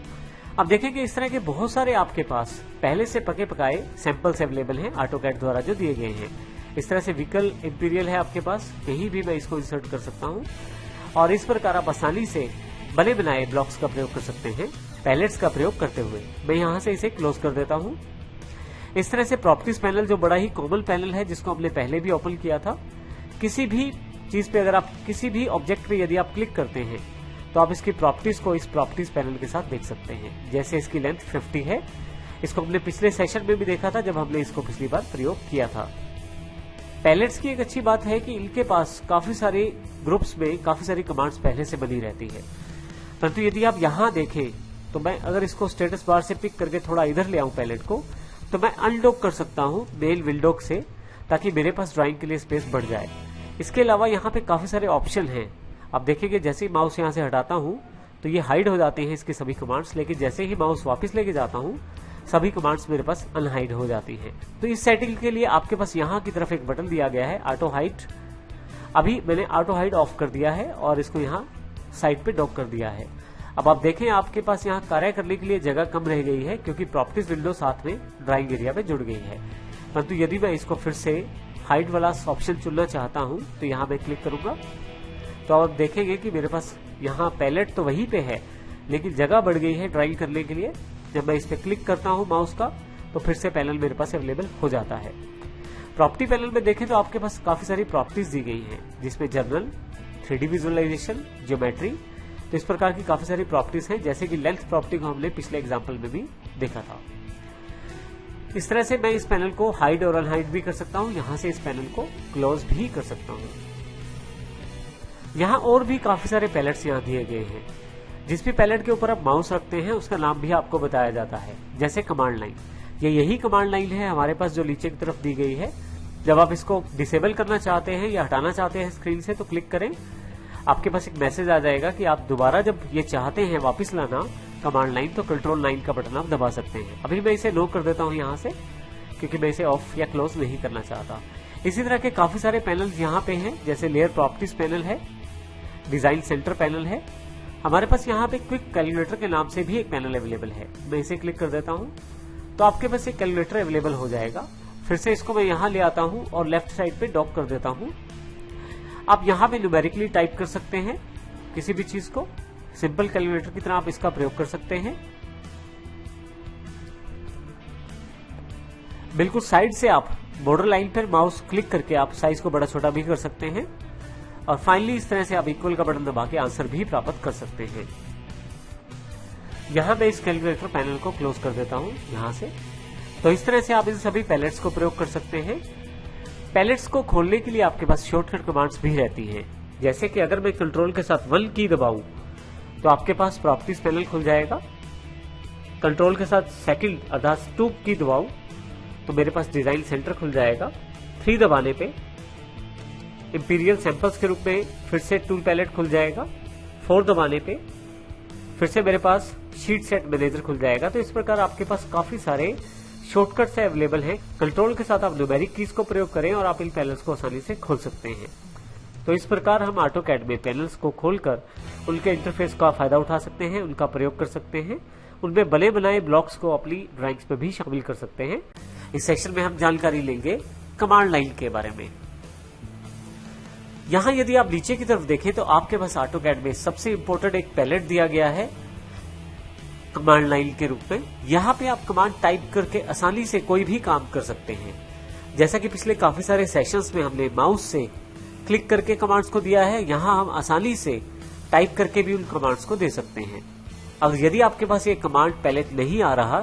S1: अब देखेंगे इस तरह के बहुत सारे आपके पास पहले से पके पकाए सैंपल्स अवेलेबल हैं ऑटोकैड द्वारा जो दिए गए हैं। इस तरह से व्हीकल इंपीरियल है आपके पास, कहीं भी मैं इसको इंसर्ट कर सकता हूँ और इस प्रकार आप आसानी से बने बनाए ब्लॉक्स का प्रयोग कर सकते हैं पैलेट्स का प्रयोग करते हुए। मैं यहाँ से इसे क्लोज कर देता हूँ। इस तरह से प्रॉपर्टीज पैनल जो बड़ा ही कॉमन पैनल है जिसको हमने पहले भी ओपन किया था। किसी भी चीज पे अगर आप किसी भी ऑब्जेक्ट पे यदि आप क्लिक करते हैं तो आप इसकी प्रॉपर्टीज को इस प्रॉपर्टीज पैनल के साथ देख सकते हैं। जैसे इसकी लेंथ 50 है। इसको हमने पिछले सेशन में भी देखा था जब हमने इसको पिछली बार प्रयोग किया था। पैलेट्स की एक अच्छी बात है कि इनके पास काफी सारे ग्रुप्स में काफी सारी कमांड्स पहले से बनी रहती है, परंतु यदि आप यहाँ देखें तो मैं अगर इसको स्टेटस बार से पिक करके थोड़ा इधर ले आऊं पैलेट को तो मैं अनलॉक कर सकता हूँ मेल विंडो से, ताकि मेरे पास ड्राइंग के लिए स्पेस बढ़ जाए। इसके अलावा यहाँ पे काफी सारे ऑप्शन हैं। आप देखेंगे जैसे ही माउस यहाँ से हटाता हूँ तो ये हाइड हो जाते हैं इसके सभी कमांड्स, लेकिन जैसे ही माउस वापस लेके जाता हूँ सभी कमांड्स मेरे पास अनहाइड हो जाती हैं। तो इस सेटिंग के लिए आपके पास यहाँ की तरफ एक बटन दिया गया है ऑटो हाइड। अभी मैंने ऑटो हाइड ऑफ कर दिया है और इसको यहाँ साइड पे डॉक कर दिया है। अब आप देखें आपके पास यहाँ कार्य करने के लिए जगह कम रह गई है क्योंकि प्रॉपर्टीज विंडो साथ में ड्राइंग एरिया में जुड़ गई है। परंतु यदि मैं इसको फिर से हाइड वाला ऑप्शन चुनना चाहता हूं तो यहाँ मैं क्लिक करूंगा तो आप देखेंगे कि मेरे पास यहाँ पैलेट तो वहीं पे है लेकिन जगह बढ़ गई है ड्राइंग करने के लिए। जब मैं इस पे क्लिक करता हूं माउस का तो फिर से पैनल मेरे पास अवेलेबल हो जाता है। प्रॉपर्टी पैनल में देखें तो आपके पास काफी सारी प्रॉपर्टीज दी गई हैं जिसमें जर्नल, 3D विजुअलाइजेशन, ज्योमेट्री, तो इस प्रकार की काफी सारी प्रॉपर्टीज हैं जैसे कि लेंथ प्रॉपर्टी को हमने पिछले एग्जाम्पल में भी देखा था। इस तरह से मैं इस पैनल को हाइड और अनहाइड भी कर सकता हूं, यहां से इस पैनल को क्लोज भी कर सकता हूं। यहां और भी काफी सारे पैलेट्स यहां दिए गए हैं। जिस भी पैलेट के ऊपर आप माउस रखते हैं उसका नाम भी आपको बताया जाता है, जैसे कमांड लाइन। ये यही कमांड लाइन है हमारे पास जो नीचे की तरफ दी गई है। जब आप इसको डिसेबल करना चाहते हैं या हटाना चाहते हैं स्क्रीन से तो क्लिक करें, आपके पास एक मैसेज आ जाएगा कि आप दोबारा जब ये चाहते हैं वापस लाना कमांड लाइन तो कंट्रोल 9 का बटन आप दबा सकते हैं। अभी मैं इसे नो कर देता हूं यहां से क्योंकि मैं इसे ऑफ या क्लोज नहीं करना चाहता। इसी तरह के काफी सारे पैनल यहाँ पे हैं जैसे लेयर प्रॉपर्टीज पैनल है, डिजाइन सेंटर पैनल है। हमारे पास यहाँ पे क्विक कैलकुलेटर के नाम से भी एक पैनल अवेलेबल है। मैं इसे क्लिक कर देता हूँ तो आपके पास एक कैलकुलेटर अवेलेबल हो जाएगा। फिर से इसको मैं यहाँ ले आता हूँ और लेफ्ट साइड पे डॉक कर देता हूँ। आप यहाँ पे न्यूमेरिकली टाइप कर सकते हैं किसी भी चीज को, सिंपल कैलकुलेटर की तरह आप इसका प्रयोग कर सकते हैं। बिल्कुल साइड से आप बॉर्डर लाइन पर माउस क्लिक करके आप साइज को बड़ा छोटा भी कर सकते हैं और फाइनली इस तरह से आप इक्वल का बटन दबा के आंसर भी प्राप्त कर सकते हैं। यहां मैं इस कैलकुलेटर पैनल को क्लोज कर देता हूं यहां से। तो इस तरह से आप इन सभी पैलेट्स को प्रयोग कर सकते हैं। पैलेट्स को खोलने के लिए आपके पास शॉर्टकट कमांड्स भी रहती हैं, जैसे कि अगर मैं कंट्रोल के साथ 1 की दबाऊं तो आपके पास प्रॉपर्टीज पैनल खुल जाएगा। कंट्रोल के साथ सेकंड अर्थात 2 की दबाऊं तो मेरे पास डिजाइन सेंटर खुल जाएगा। 3 दबाने पे इंपीरियल सैंपल्स के रूप में फिर से टूल पैलेट खुल जाएगा। 4 दबाने पे फिर से मेरे पास शीट सेट मैनेजर खुल जाएगा। तो इस प्रकार आपके पास काफी सारे शॉर्टकट्स अवेलेबल हैं। कंट्रोल के साथ आप न्यूमेरिक कीज को प्रयोग करें और आप इन पैनल्स को आसानी से खोल सकते हैं। तो इस प्रकार हम ऑटोकैड में पैनल्स को खोलकर उनके इंटरफेस का फायदा उठा सकते हैं, उनका प्रयोग कर सकते हैं, उनमें बने बनाए ब्लॉक्स को अपनी ड्राइंग्स में भी शामिल कर सकते हैं। इस सेक्शन में हम जानकारी लेंगे कमांड लाइन के बारे में। यहां यदि आप नीचे की तरफ देखें तो आपके पास ऑटोकैड में सबसे इंपॉर्टेंट एक पैलेट दिया गया है कमांड लाइन के रूप में। यहाँ पे आप कमांड टाइप करके आसानी से कोई भी काम कर सकते हैं। जैसा कि पिछले काफी सारे सेशंस में हमने माउस से क्लिक करके कमांड्स को दिया है, यहाँ हम आसानी से टाइप करके भी उन कमांड्स को दे सकते हैं। अब यदि आपके पास ये कमांड पैलेट नहीं आ रहा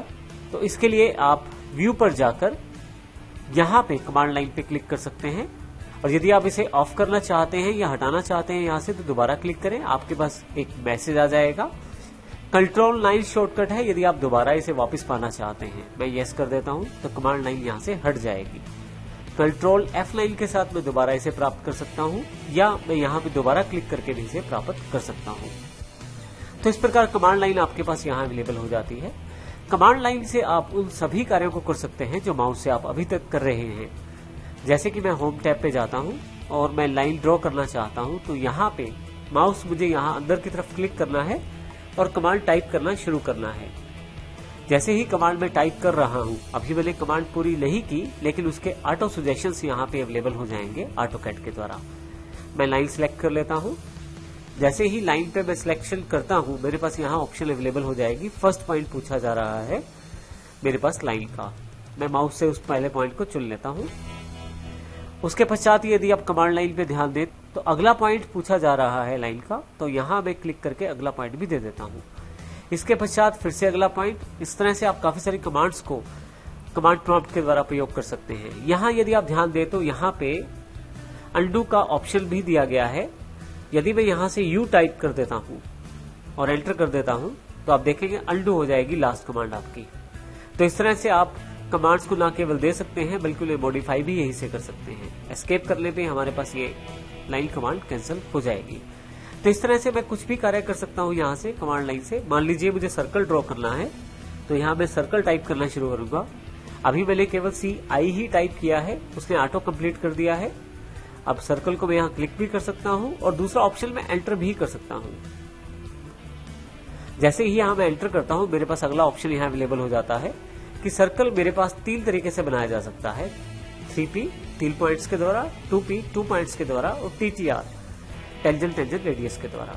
S1: तो इसके लिए आप व्यू पर जाकर यहाँ पे कमांड लाइन पे क्लिक कर सकते हैं और यदि आप इसे ऑफ करना चाहते हैं या हटाना चाहते हैं यहाँ से तो दोबारा क्लिक करें। आपके पास एक मैसेज आ जाएगा। कंट्रोल 9 शॉर्टकट है, यदि आप दोबारा इसे वापस पाना चाहते हैं मैं यस कर देता हूं तो कमांड लाइन यहां से हट जाएगी। कंट्रोल F9 के साथ मैं दोबारा इसे प्राप्त कर सकता हूं या मैं यहां पे दोबारा क्लिक करके भी इसे प्राप्त कर सकता हूं। तो इस प्रकार कमांड लाइन आपके पास यहां अवेलेबल हो जाती है। कमांड लाइन से आप उन सभी कार्यों को कर सकते हैं जो माउस से आप अभी तक कर रहे हैं। जैसे कि मैं होम टैब पे जाता हूं और मैं लाइन ड्रॉ करना चाहता हूं तो यहाँ पे माउस मुझे यहाँ अंदर की तरफ क्लिक करना है और कमांड टाइप करना शुरू करना है। जैसे ही कमांड में टाइप कर रहा हूं, अभी मैंने कमांड पूरी नहीं की लेकिन उसके ऑटो सजेशंस यहाँ पे अवेलेबल हो जाएंगे ऑटोकैड के द्वारा। मैं लाइन सिलेक्ट कर लेता हूं। जैसे ही लाइन पे मैं सिलेक्शन करता हूं मेरे पास यहाँ ऑप्शन अवेलेबल हो जाएगी। फर्स्ट पॉइंट पूछा जा रहा है मेरे पास लाइन का, मैं माउस से उस पहले पॉइंट को चुन लेता हूं। उसके पश्चात यदि आप कमांड लाइन पे ध्यान दें तो अगला पॉइंट पूछा जा रहा है लाइन का, तो यहां मैं क्लिक करके अगला पॉइंट भी दे देता हूं। इसके पश्चात फिर से अगला पॉइंट। इस तरह से आप काफी सारी कमांड्स को कमांड प्रॉम्प्ट के द्वारा प्रयोग कर सकते हैं। यहां यदि आप ध्यान दें तो यहां पे अंडू का ऑप्शन भी दिया गया है। यदि मैं यहां से यू टाइप कर देता हूं और एंटर कर देता हूं तो आप देखेंगे अंडू हो जाएगी लास्ट कमांड आपकी। तो इस तरह से आप कमांड्स को ना केवल दे सकते हैं बल्कि मॉडिफाई भी यहीं से कर सकते हैं। एस्केप करने पे हमारे पास ये लाइन कमांड कैंसिल हो जाएगी। तो इस तरह से मैं कुछ भी कार्य कर सकता हूं यहाँ से कमांड लाइन से। मान लीजिए मुझे सर्कल ड्रॉ करना है तो यहाँ मैं सर्कल टाइप करना शुरू करूंगा। अभी मैंने केवल CI ही टाइप किया है, उसने ऑटो कंप्लीट कर दिया है। अब सर्कल को मैं यहाँ क्लिक भी कर सकता हूं और दूसरा ऑप्शन मैं एंटर भी कर सकता हूं। जैसे ही यहाँ मैं एंटर करता हूं, मेरे पास अगला ऑप्शन यहाँ अवेलेबल हो जाता है कि सर्कल मेरे पास 3 तरीके से बनाया जा सकता है। 3P 3 पॉइंट्स के द्वारा, 2P 2 पॉइंट्स के द्वारा और TTR टेंजेंट रेडियस के द्वारा।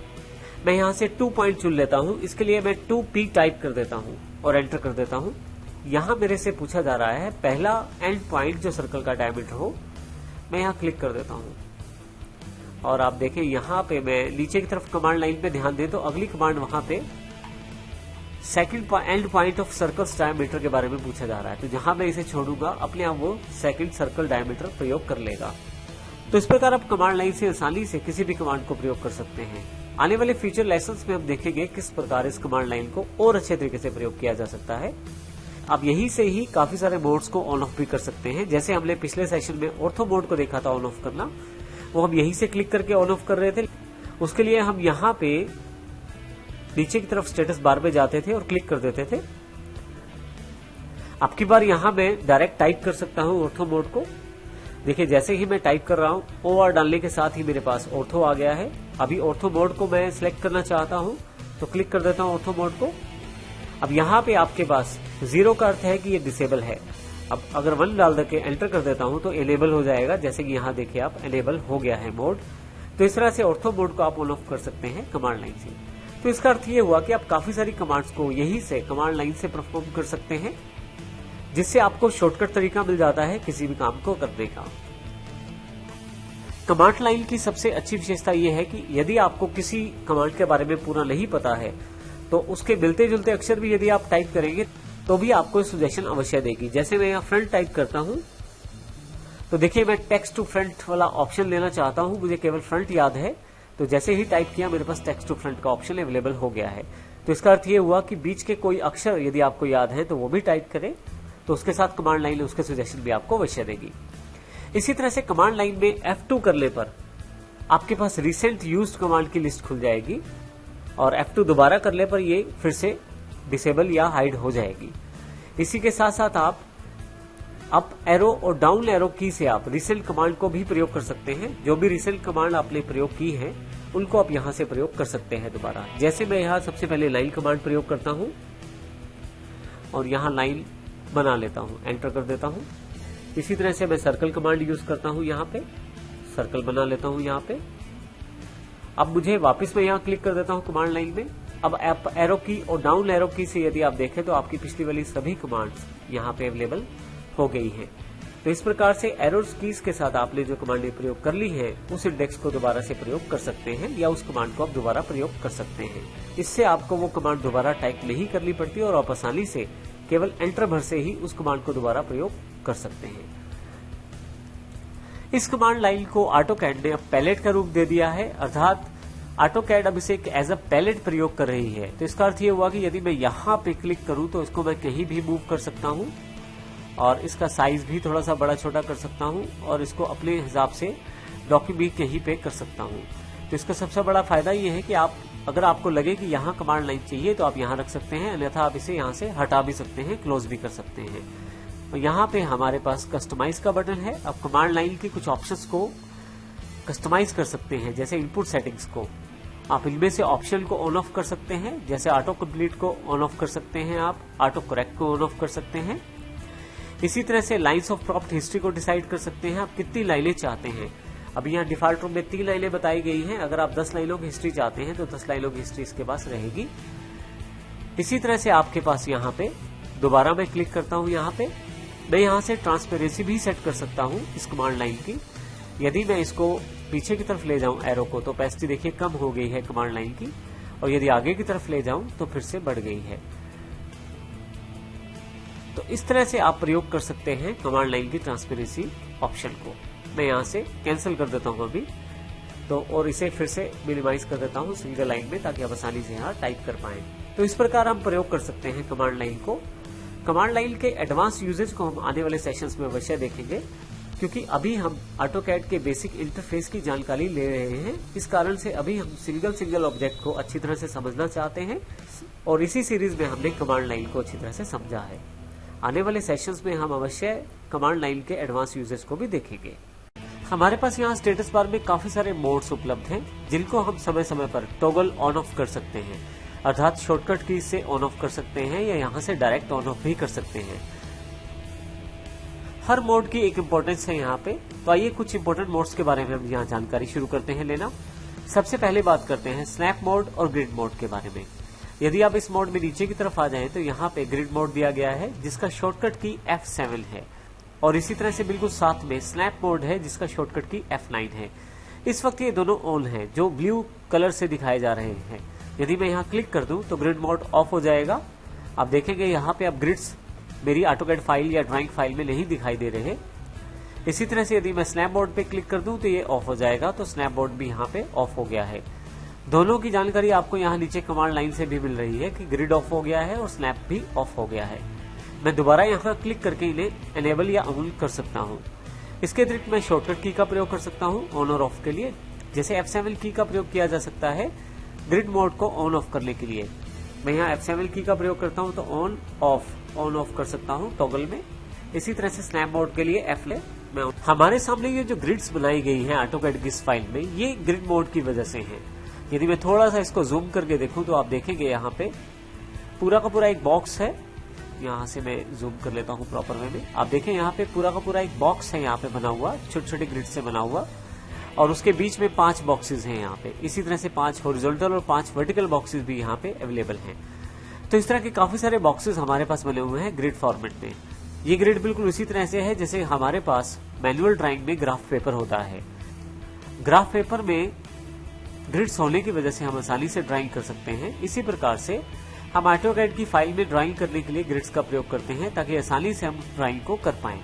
S1: मैं यहाँ से 2 पॉइंट चुन लेता हूँ। इसके लिए मैं 2P टाइप कर देता हूँ और एंटर कर देता हूँ। यहाँ मेरे से पूछा जा रहा है पहला एंड पॉइंट जो सर्कल का डायमीटर हो। मैं यहाँ क्लिक कर देता हूँ और आप देखें यहाँ पे मैं नीचे की तरफ कमांड लाइन पे ध्यान दें तो अगली कमांड वहां पे second and point of circles diameter के बारे में पूछा जा रहा है। तो जहां मैं इसे छोड़ूंगा अपने आप वो सेकंड सर्कल डायमीटर प्रयोग कर लेगा। तो इस प्रकार आप कमांड लाइन से आसानी से किसी भी कमांड को प्रयोग कर सकते हैं। आने वाले फ्यूचर लेसन्स में हम देखेंगे किस प्रकार इस कमांड लाइन को और अच्छे तरीके से प्रयोग किया जा सकता है। आप यहीं से ही काफी सारे मोड्स को ऑन ऑफ भी कर सकते हैं। जैसे हमने पिछले सेशन में ऑर्थो मोड को देखा था ऑन ऑफ करना, वो हम यहीं से क्लिक करके ऑन ऑफ कर रहे थे। उसके लिए हम यहाँ पे नीचे की तरफ स्टेटस बार पे जाते थे और क्लिक कर देते थे। अब की बार यहाँ मैं डायरेक्ट टाइप कर सकता हूँ ऑर्थो मोड को। देखिए जैसे ही मैं टाइप कर रहा हूँ, OR डालने के साथ ही मेरे पास ऑर्थो आ गया है। अभी ऑर्थो मोड को मैं सिलेक्ट करना चाहता हूँ तो क्लिक कर देता हूँ ऑर्थो मोड को। अब यहाँ पे आपके पास 0 का अर्थ है कि ये डिसेबल है। अब अगर 1 डाल करके एंटर कर देता हूँ तो एनेबल हो जाएगा। जैसे कि यहाँ देखिए आप एनेबल हो गया है मोड। तो इस तरह से ऑर्थो मोड को आप ऑन ऑफ कर सकते हैं कमांड लाइन से। तो इसका अर्थ ये हुआ कि आप काफी सारी कमांड्स को यही से कमांड लाइन से परफॉर्म कर सकते हैं, जिससे आपको शॉर्टकट तरीका मिल जाता है किसी भी काम को करने का। कमांड लाइन की सबसे अच्छी विशेषता यह है कि यदि आपको किसी कमांड के बारे में पूरा नहीं पता है तो उसके मिलते जुलते अक्षर भी यदि आप टाइप करेंगे तो भी आपको सजेशन अवश्य देगी। जैसे मैं यहाँ फ्रंट टाइप करता हूं तो देखिए मैं टेक्स्ट टू फ्रंट वाला ऑप्शन लेना चाहता हूं। मुझे केवल फ्रंट याद है, तो जैसे ही टाइप किया मेरे पास टेक्स्ट टू फ्रंट का ऑप्शन अवेलेबल हो गया है। तो इसका अर्थ ये हुआ कि बीच के कोई अक्षर यदि आपको याद है तो वो भी टाइप करें, तो उसके साथ कमांड लाइन उसके सजेशन भी आपको अवश्य देगी। इसी तरह से कमांड लाइन में F2 करने पर आपके पास रिसेंट यूज्ड कमांड की लिस्ट खुल जाएगी और F2 दोबारा करने पर ये फिर से डिसेबल या हाइड हो जाएगी। इसी के साथ साथ आप अप एरो और डाउन एरो की से आप रिसेंट कमांड को भी प्रयोग कर सकते हैं। जो भी रिसेंट कमांड आपने प्रयोग की है उनको आप यहां से प्रयोग कर सकते हैं दोबारा। जैसे मैं यहां सबसे पहले लाइन कमांड प्रयोग करता हूं और यहां लाइन बना लेता हूं, एंटर कर देता हूं। इसी तरह से मैं सर्कल कमांड यूज करता हूं, यहां पे सर्कल बना लेता हूं यहां पे। अब मुझे वापस मैं यहां क्लिक कर देता हूं कमांड लाइन में। अब अप एरो की और डाउन एरो की से यदि आप देखें तो आपकी पिछली वाली सभी कमांड्स यहां पे अवेलेबल हो गई है। तो इस प्रकार से एरोज कीज के साथ आपने जो कमांडें प्रयोग कर ली है उस इंडेक्स को दोबारा से प्रयोग कर सकते हैं या उस कमांड को आप दोबारा प्रयोग कर सकते हैं। इससे आपको वो कमांड दोबारा टाइप नहीं करनी पड़ती और आप आसानी से केवल एंटर भर से ही उस कमांड को दोबारा प्रयोग कर सकते हैं। इस कमांड लाइन को ऑटोकैड ने अब पैलेट का रूप दे दिया है, अर्थात ऑटोकैड अब इसे एज अ पैलेट प्रयोग कर रही है। तो इसका अर्थ ये हुआ कि यदि मैं यहाँ पे क्लिक करूं तो इसको मैं कहीं भी मूव कर सकता हूं और इसका साइज भी थोड़ा सा बड़ा छोटा कर सकता हूं और इसको अपने हिसाब से डॉक्यूमेंट कहीं पे कर सकता हूं। तो इसका सबसे बड़ा फायदा ये है कि आप अगर आपको लगे कि यहाँ कमांड लाइन चाहिए तो आप यहाँ रख सकते हैं, अन्यथा आप इसे यहाँ से हटा भी सकते हैं, क्लोज भी कर सकते हैं। और यहाँ पे हमारे पास कस्टमाइज का बटन है। अब कमांड लाइन के कुछ ऑप्शंस को कस्टमाइज कर सकते हैं, जैसे इनपुट सेटिंग्स को आप इनमें से ऑप्शन को ऑन ऑफ कर सकते हैं। जैसे ऑटो कंप्लीट को ऑन ऑफ कर सकते हैं, आप ऑटो करेक्ट को ऑन ऑफ कर सकते हैं। इसी तरह से लाइंस ऑफ प्रॉप्ट हिस्ट्री को डिसाइड कर सकते हैं, आप कितनी लाइनें चाहते हैं। अभी यहाँ डिफॉल्ट रूप में 3 लाइनें बताई गई हैं। अगर आप 10 लाइनों की हिस्ट्री चाहते हैं तो 10 लाइनों की हिस्ट्री इसके पास रहेगी। इसी तरह से आपके पास यहाँ पे दोबारा मैं क्लिक करता हूँ, यहाँ पे मैं यहाँ से ट्रांसपेरेंसी भी सेट कर सकता हूँ इस कमांड लाइन की। यदि मैं इसको पीछे की तरफ ले जाऊं एरो को तो ओपेसिटी देखिए कम हो गई है कमांड लाइन की, और यदि आगे की तरफ ले जाऊं तो फिर से बढ़ गई है। तो इस तरह से आप प्रयोग कर सकते हैं कमांड लाइन की ट्रांसपेरेंसी ऑप्शन को। मैं यहां से कैंसिल कर देता हूं अभी तो, और इसे फिर से मिनिमाइज कर देता हूं सिंगल लाइन में, ताकि आप आसानी से यहाँ टाइप कर पाएं। तो इस प्रकार हम प्रयोग कर सकते हैं कमांड लाइन को। कमांड लाइन के एडवांस यूजेज को हम आने वाले सेशंस में अवश्य देखेंगे, क्योंकि अभी हम ऑटोकैड के बेसिक इंटरफेस की जानकारी ले रहे हैं। इस कारण से अभी हम सिंगल ऑब्जेक्ट को अच्छी तरह से समझना चाहते हैं। और इसी सीरीज में हमने कमांड लाइन को अच्छी तरह से समझा है। आने वाले सेशंस में हम अवश्य कमांड लाइन के एडवांस यूजेस को भी देखेंगे। हमारे पास यहाँ स्टेटस बार में काफी सारे मोड्स उपलब्ध हैं जिनको हम समय समय पर टॉगल ऑन ऑफ कर सकते हैं, अर्थात शॉर्टकट की से ऑन ऑफ कर सकते हैं या यहाँ से डायरेक्ट ऑन ऑफ भी कर सकते हैं। हर मोड की एक इम्पोर्टेंस है यहाँ पे, तो आइए कुछ इंपोर्टेंट मोड्स के बारे में हम यहाँ जानकारी शुरू करते हैं लेना। सबसे पहले बात करते हैं स्नैप मोड और ग्रिड मोड के बारे में। यदि आप इस मोड में नीचे की तरफ आ जाएं तो यहाँ पे ग्रिड मोड दिया गया है जिसका शॉर्टकट की F7 है, और इसी तरह से बिल्कुल साथ में स्नैप मोड है जिसका शॉर्टकट की F9 है। इस वक्त ये दोनों ऑन हैं जो ब्लू कलर से दिखाए जा रहे हैं। यदि मैं यहाँ क्लिक कर दूं तो ग्रिड मोड ऑफ हो जाएगा। आप देखेंगे यहाँ पे अब ग्रिड्स मेरी ऑटोकैड फाइल या ड्राइंग फाइल में नहीं दिखाई दे रहे। इसी तरह से यदि मैं स्नैप मोड पे क्लिक कर दूं तो ये ऑफ हो जाएगा, तो स्नैप मोड भी यहाँ पे ऑफ हो गया है। दोनों की जानकारी आपको यहाँ नीचे कमांड लाइन से भी मिल रही है कि ग्रिड ऑफ हो गया है और स्नैप भी ऑफ हो गया है। मैं दोबारा यहाँ क्लिक करके इन्हें एनेबल या ऑन कर सकता हूँ। इसके अतिरिक्त मैं शॉर्टकट की का प्रयोग कर सकता हूँ ऑन और ऑफ के लिए, जैसे F7 की का प्रयोग किया जा सकता है ग्रिड मोड को ऑन ऑफ करने के लिए। मैं यहाँ F7 की का प्रयोग करता हूँ तो ऑन ऑफ कर सकता हूँ टॉगल में। इसी तरह से स्नैप मोड के लिए F11 हमारे सामने ये जो ग्रिड्स बनाई गई हैं ऑटोकैड की इस फाइल में, ये ग्रिड मोड की वजह से हैं। यदि मैं थोड़ा सा इसको जूम करके देखूं तो आप देखेंगे यहाँ पे पूरा का पूरा एक बॉक्स है। यहाँ से मैं जूम कर लेता हूँ प्रॉपर वे में। आप देखें यहाँ पे पूरा का पूरा एक बॉक्स है यहाँ पे बना हुआ, छोटे छोटे ग्रिड से बना हुआ, और उसके बीच में 5 बॉक्सेस हैं यहाँ पे। इसी तरह से 5 हॉरिजॉन्टल और 5 वर्टिकल बॉक्सेस भी यहाँ पे अवेलेबल हैं। तो इस तरह के काफी सारे बॉक्सेस हमारे पास बने हुए हैं ग्रिड फॉर्मेट में। ये ग्रिड बिल्कुल उसी तरह से है जैसे हमारे पास मैनुअल ड्राइंग में ग्राफ पेपर होता है। ग्राफ पेपर में ग्रिड्स होने की वजह से हम आसानी से ड्राइंग कर सकते हैं। इसी प्रकार से हम ऑटोकैड की फाइल में ड्राइंग करने के लिए ग्रिड्स का प्रयोग करते हैं ताकि आसानी से हम ड्राइंग को कर पाएं।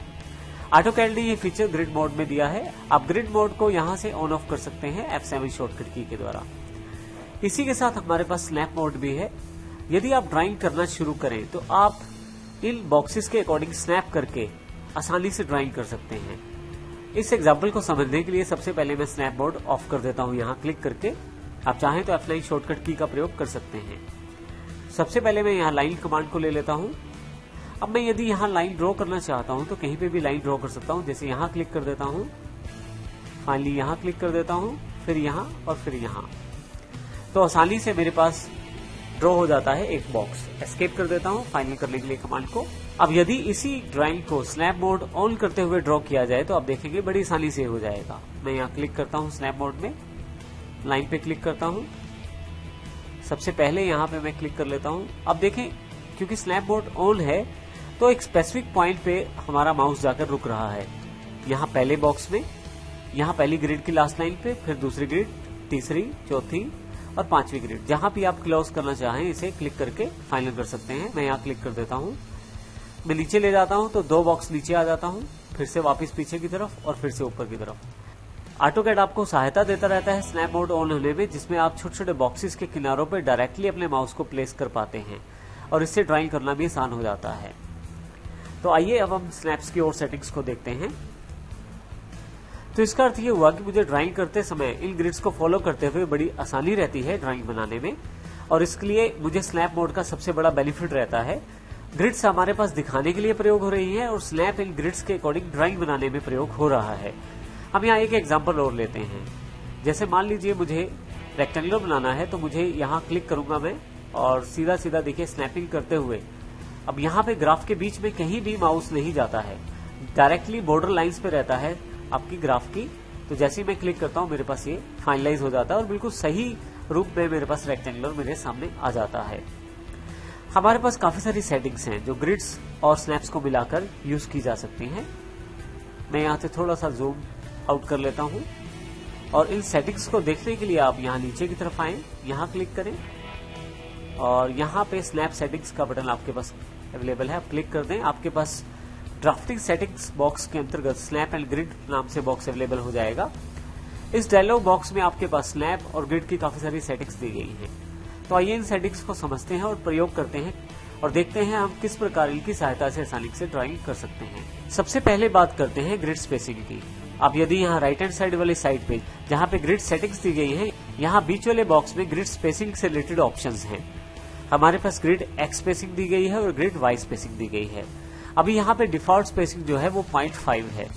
S1: ऑटोकैड ने ये फीचर ग्रिड मोड में दिया है। आप ग्रिड मोड को यहाँ से ऑन ऑफ कर सकते हैं F7 शॉर्टकट की के द्वारा। इसी के साथ हमारे पास स्नैप मोड भी है। यदि आप ड्राइंग करना शुरू करें तो आप इन बॉक्सेस के अकॉर्डिंग स्नैप करके आसानी से ड्राइंग कर सकते हैं। इस एग्जाम्पल को समझने के लिए सबसे पहले मैं स्नैप मोड ऑफ कर देता हूं यहाँ क्लिक करके। आप चाहें तो F9 शॉर्टकट की का प्रयोग कर सकते हैं। सबसे पहले मैं यहाँ लाइन कमांड को ले लेता हूँ। अब मैं यदि यहाँ लाइन ड्रॉ करना चाहता हूँ तो कहीं पे भी लाइन ड्रॉ कर सकता हूँ। जैसे यहाँ क्लिक कर देता हूँ, फाइनली यहाँ क्लिक कर देता हूँ, फिर यहाँ और फिर यहाँ, तो आसानी से मेरे पास ड्रॉ हो जाता है एक बॉक्स। एस्केप कर देता हूँ फाइनल करने के लिए कमांड को। अब यदि इसी ड्राइंग को स्नैप मोड ऑन करते हुए ड्रॉ किया जाए तो आप देखेंगे बड़ी आसानी से हो जाएगा। मैं यहाँ क्लिक करता हूँ स्नैप मोड में, लाइन पे क्लिक करता हूँ। सबसे पहले यहाँ पे मैं क्लिक कर लेता हूँ। अब देखें क्योंकि स्नैप मोड ऑन है तो एक स्पेसिफिक पॉइंट पे हमारा माउस जाकर रुक रहा है। यहाँ पहले बॉक्स में, यहाँ पहली ग्रिड की लास्ट लाइन पे, फिर दूसरी ग्रिड, तीसरी, चौथी और 5वीं ग्रिड। जहां भी आप क्लोज करना चाहें इसे क्लिक करके फाइनल कर सकते हैं। मैं यहाँ क्लिक कर देता हूँ। मैं नीचे ले जाता हूँ तो 2 बॉक्स नीचे आ जाता हूँ, फिर से वापस पीछे की तरफ और फिर से ऊपर की तरफ। ऑटोकैड आपको सहायता देता रहता है स्नैप मोड ऑन होने में, जिसमें आप छोटे छोटे बॉक्सेस के किनारों पर डायरेक्टली अपने माउस को प्लेस कर पाते हैं और इससे ड्राइंग करना भी आसान हो जाता है। तो आइए अब हम स्नैप्स की और सेटिंग्स को देखते हैं। तो इसका अर्थ ये हुआ कि मुझे ड्राइंग करते समय इन ग्रिड्स को फॉलो करते हुए बड़ी आसानी रहती है ड्राइंग बनाने में, और इसके लिए मुझे स्नैप मोड का सबसे बड़ा बेनिफिट रहता है। ग्रिड्स हमारे पास दिखाने के लिए प्रयोग हो रही है और स्नैप इन ग्रिड्स के अकॉर्डिंग ड्राइंग बनाने में प्रयोग हो रहा है। हम यहाँ एक एग्जाम्पल और लेते हैं। जैसे मान लीजिए मुझे रेक्टेंगुलर बनाना है तो मुझे यहाँ क्लिक करूंगा मैं और सीधा सीधा देखिए स्नैपिंग करते हुए अब यहाँ पे ग्राफ के बीच में कहीं भी माउस नहीं जाता है, डायरेक्टली बॉर्डर लाइंस पे रहता है आपकी ग्राफ की। तो जैसे ही मैं क्लिक करता हूँ मेरे पास ये फाइनलाइज हो जाता है और बिल्कुल सही रूप में मेरे पास रेक्टेंगुलर मेरे सामने आ जाता है। हमारे पास काफी सारी सेटिंग्स हैं जो ग्रिड्स और स्नैप्स को मिलाकर यूज की जा सकती हैं। मैं यहाँ से थोड़ा सा जूम आउट कर लेता हूँ और इन सेटिंग्स को देखने के लिए आप यहाँ नीचे की तरफ आए, यहाँ क्लिक करें और यहाँ पे स्नैप सेटिंग्स का बटन आपके पास अवेलेबल है। आप क्लिक कर दें, आपके पास ड्राफ्टिंग सेटिंग्स बॉक्स के अंतर्गत स्नैप एंड ग्रिड नाम से बॉक्स अवेलेबल हो जाएगा। इस डायलॉग बॉक्स में आपके पास स्नैप और ग्रिड की काफी सारी सेटिंग्स दी गई हैं। तो आइए इन सेटिंग्स को समझते हैं और प्रयोग करते हैं और देखते हैं हम किस प्रकार इनकी सहायता से आसानी से ड्राइंग कर सकते हैं। सबसे पहले बात करते हैं ग्रिड स्पेसिंग की। अब यदि यहाँ राइट हैंड साइड वाली साइड पे जहाँ पे ग्रिड सेटिंग्स दी गई हैं, यहाँ बीच वाले बॉक्स में ग्रिड स्पेसिंग से रिलेटेड ऑप्शंस हैं। हमारे पास ग्रिड एक्स स्पेसिंग दी गई है और ग्रिड वाई स्पेसिंग दी गई है। अभी यहाँ पे डिफॉल्ट स्पेसिंग जो है वो 0.5 है।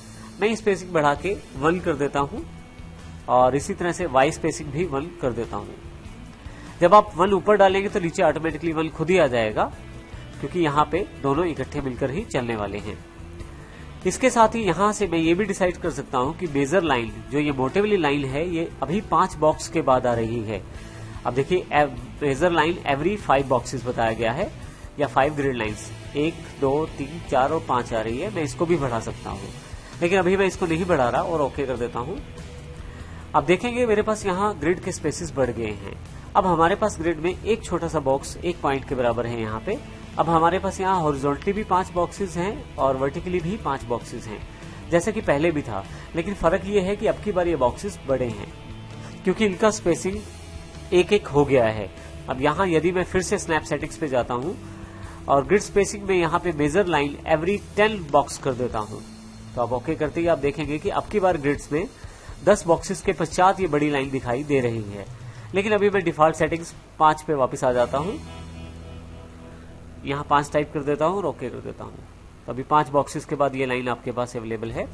S1: मैं स्पेसिंग बढ़ा के 1 कर देता हूँ और इसी तरह से वाई स्पेसिंग भी 1 कर देता हूँ। जब आप 1 ऊपर डालेंगे तो नीचे ऑटोमेटिकली 1 खुद ही आ जाएगा, क्योंकि यहाँ पे दोनों इकट्ठे मिलकर ही चलने वाले हैं। इसके साथ ही यहाँ से मैं ये भी डिसाइड कर सकता हूँ कि मेजर लाइन जो ये मोटे वाली लाइन है ये अभी 5 बॉक्स के बाद आ रही है। अब देखिए मेजर लाइन एवरी 5 बॉक्सेस बताया गया है, या 5 ग्रिड लाइंस 1, 2, 3, 4 और 5 आ रही है। मैं इसको भी बढ़ा सकता हूँ, लेकिन अभी मैं इसको नहीं बढ़ा रहा और ओके कर देता हूँ। अब देखेंगे मेरे पास यहाँ ग्रिड के स्पेसेस बढ़ गए हैं। अब हमारे पास ग्रिड में एक छोटा सा बॉक्स 1 पॉइंट के बराबर है यहाँ पे। अब हमारे पास यहाँ हॉरिजॉन्टली भी 5 बॉक्सेस हैं और वर्टिकली भी 5 बॉक्सेस हैं, जैसे कि पहले भी था। लेकिन फर्क ये है कि अब की बार ये बॉक्सेस बड़े हैं, क्योंकि इनका स्पेसिंग 1-1 हो गया है। अब यहाँ यदि मैं फिर से स्नैप सेटिंग्स पे जाता हूँ और ग्रिड स्पेसिंग में यहाँ पे मेजर लाइन एवरी 10 बॉक्स कर देता हूँ, तो अब ओके करते ही आप देखेंगे कि अब की बार ग्रिड्स में 10 बॉक्सेस के पश्चात ये बड़ी लाइन दिखाई दे रही है। लेकिन अभी मैं डिफॉल्ट सेटिंग्स 5 पे वापस आ जाता हूँ, यहाँ 5 टाइप कर देता हूँ और ओके कर देता हूँ। तो अभी 5 बॉक्सेस के बाद ये लाइन आपके पास अवेलेबल है।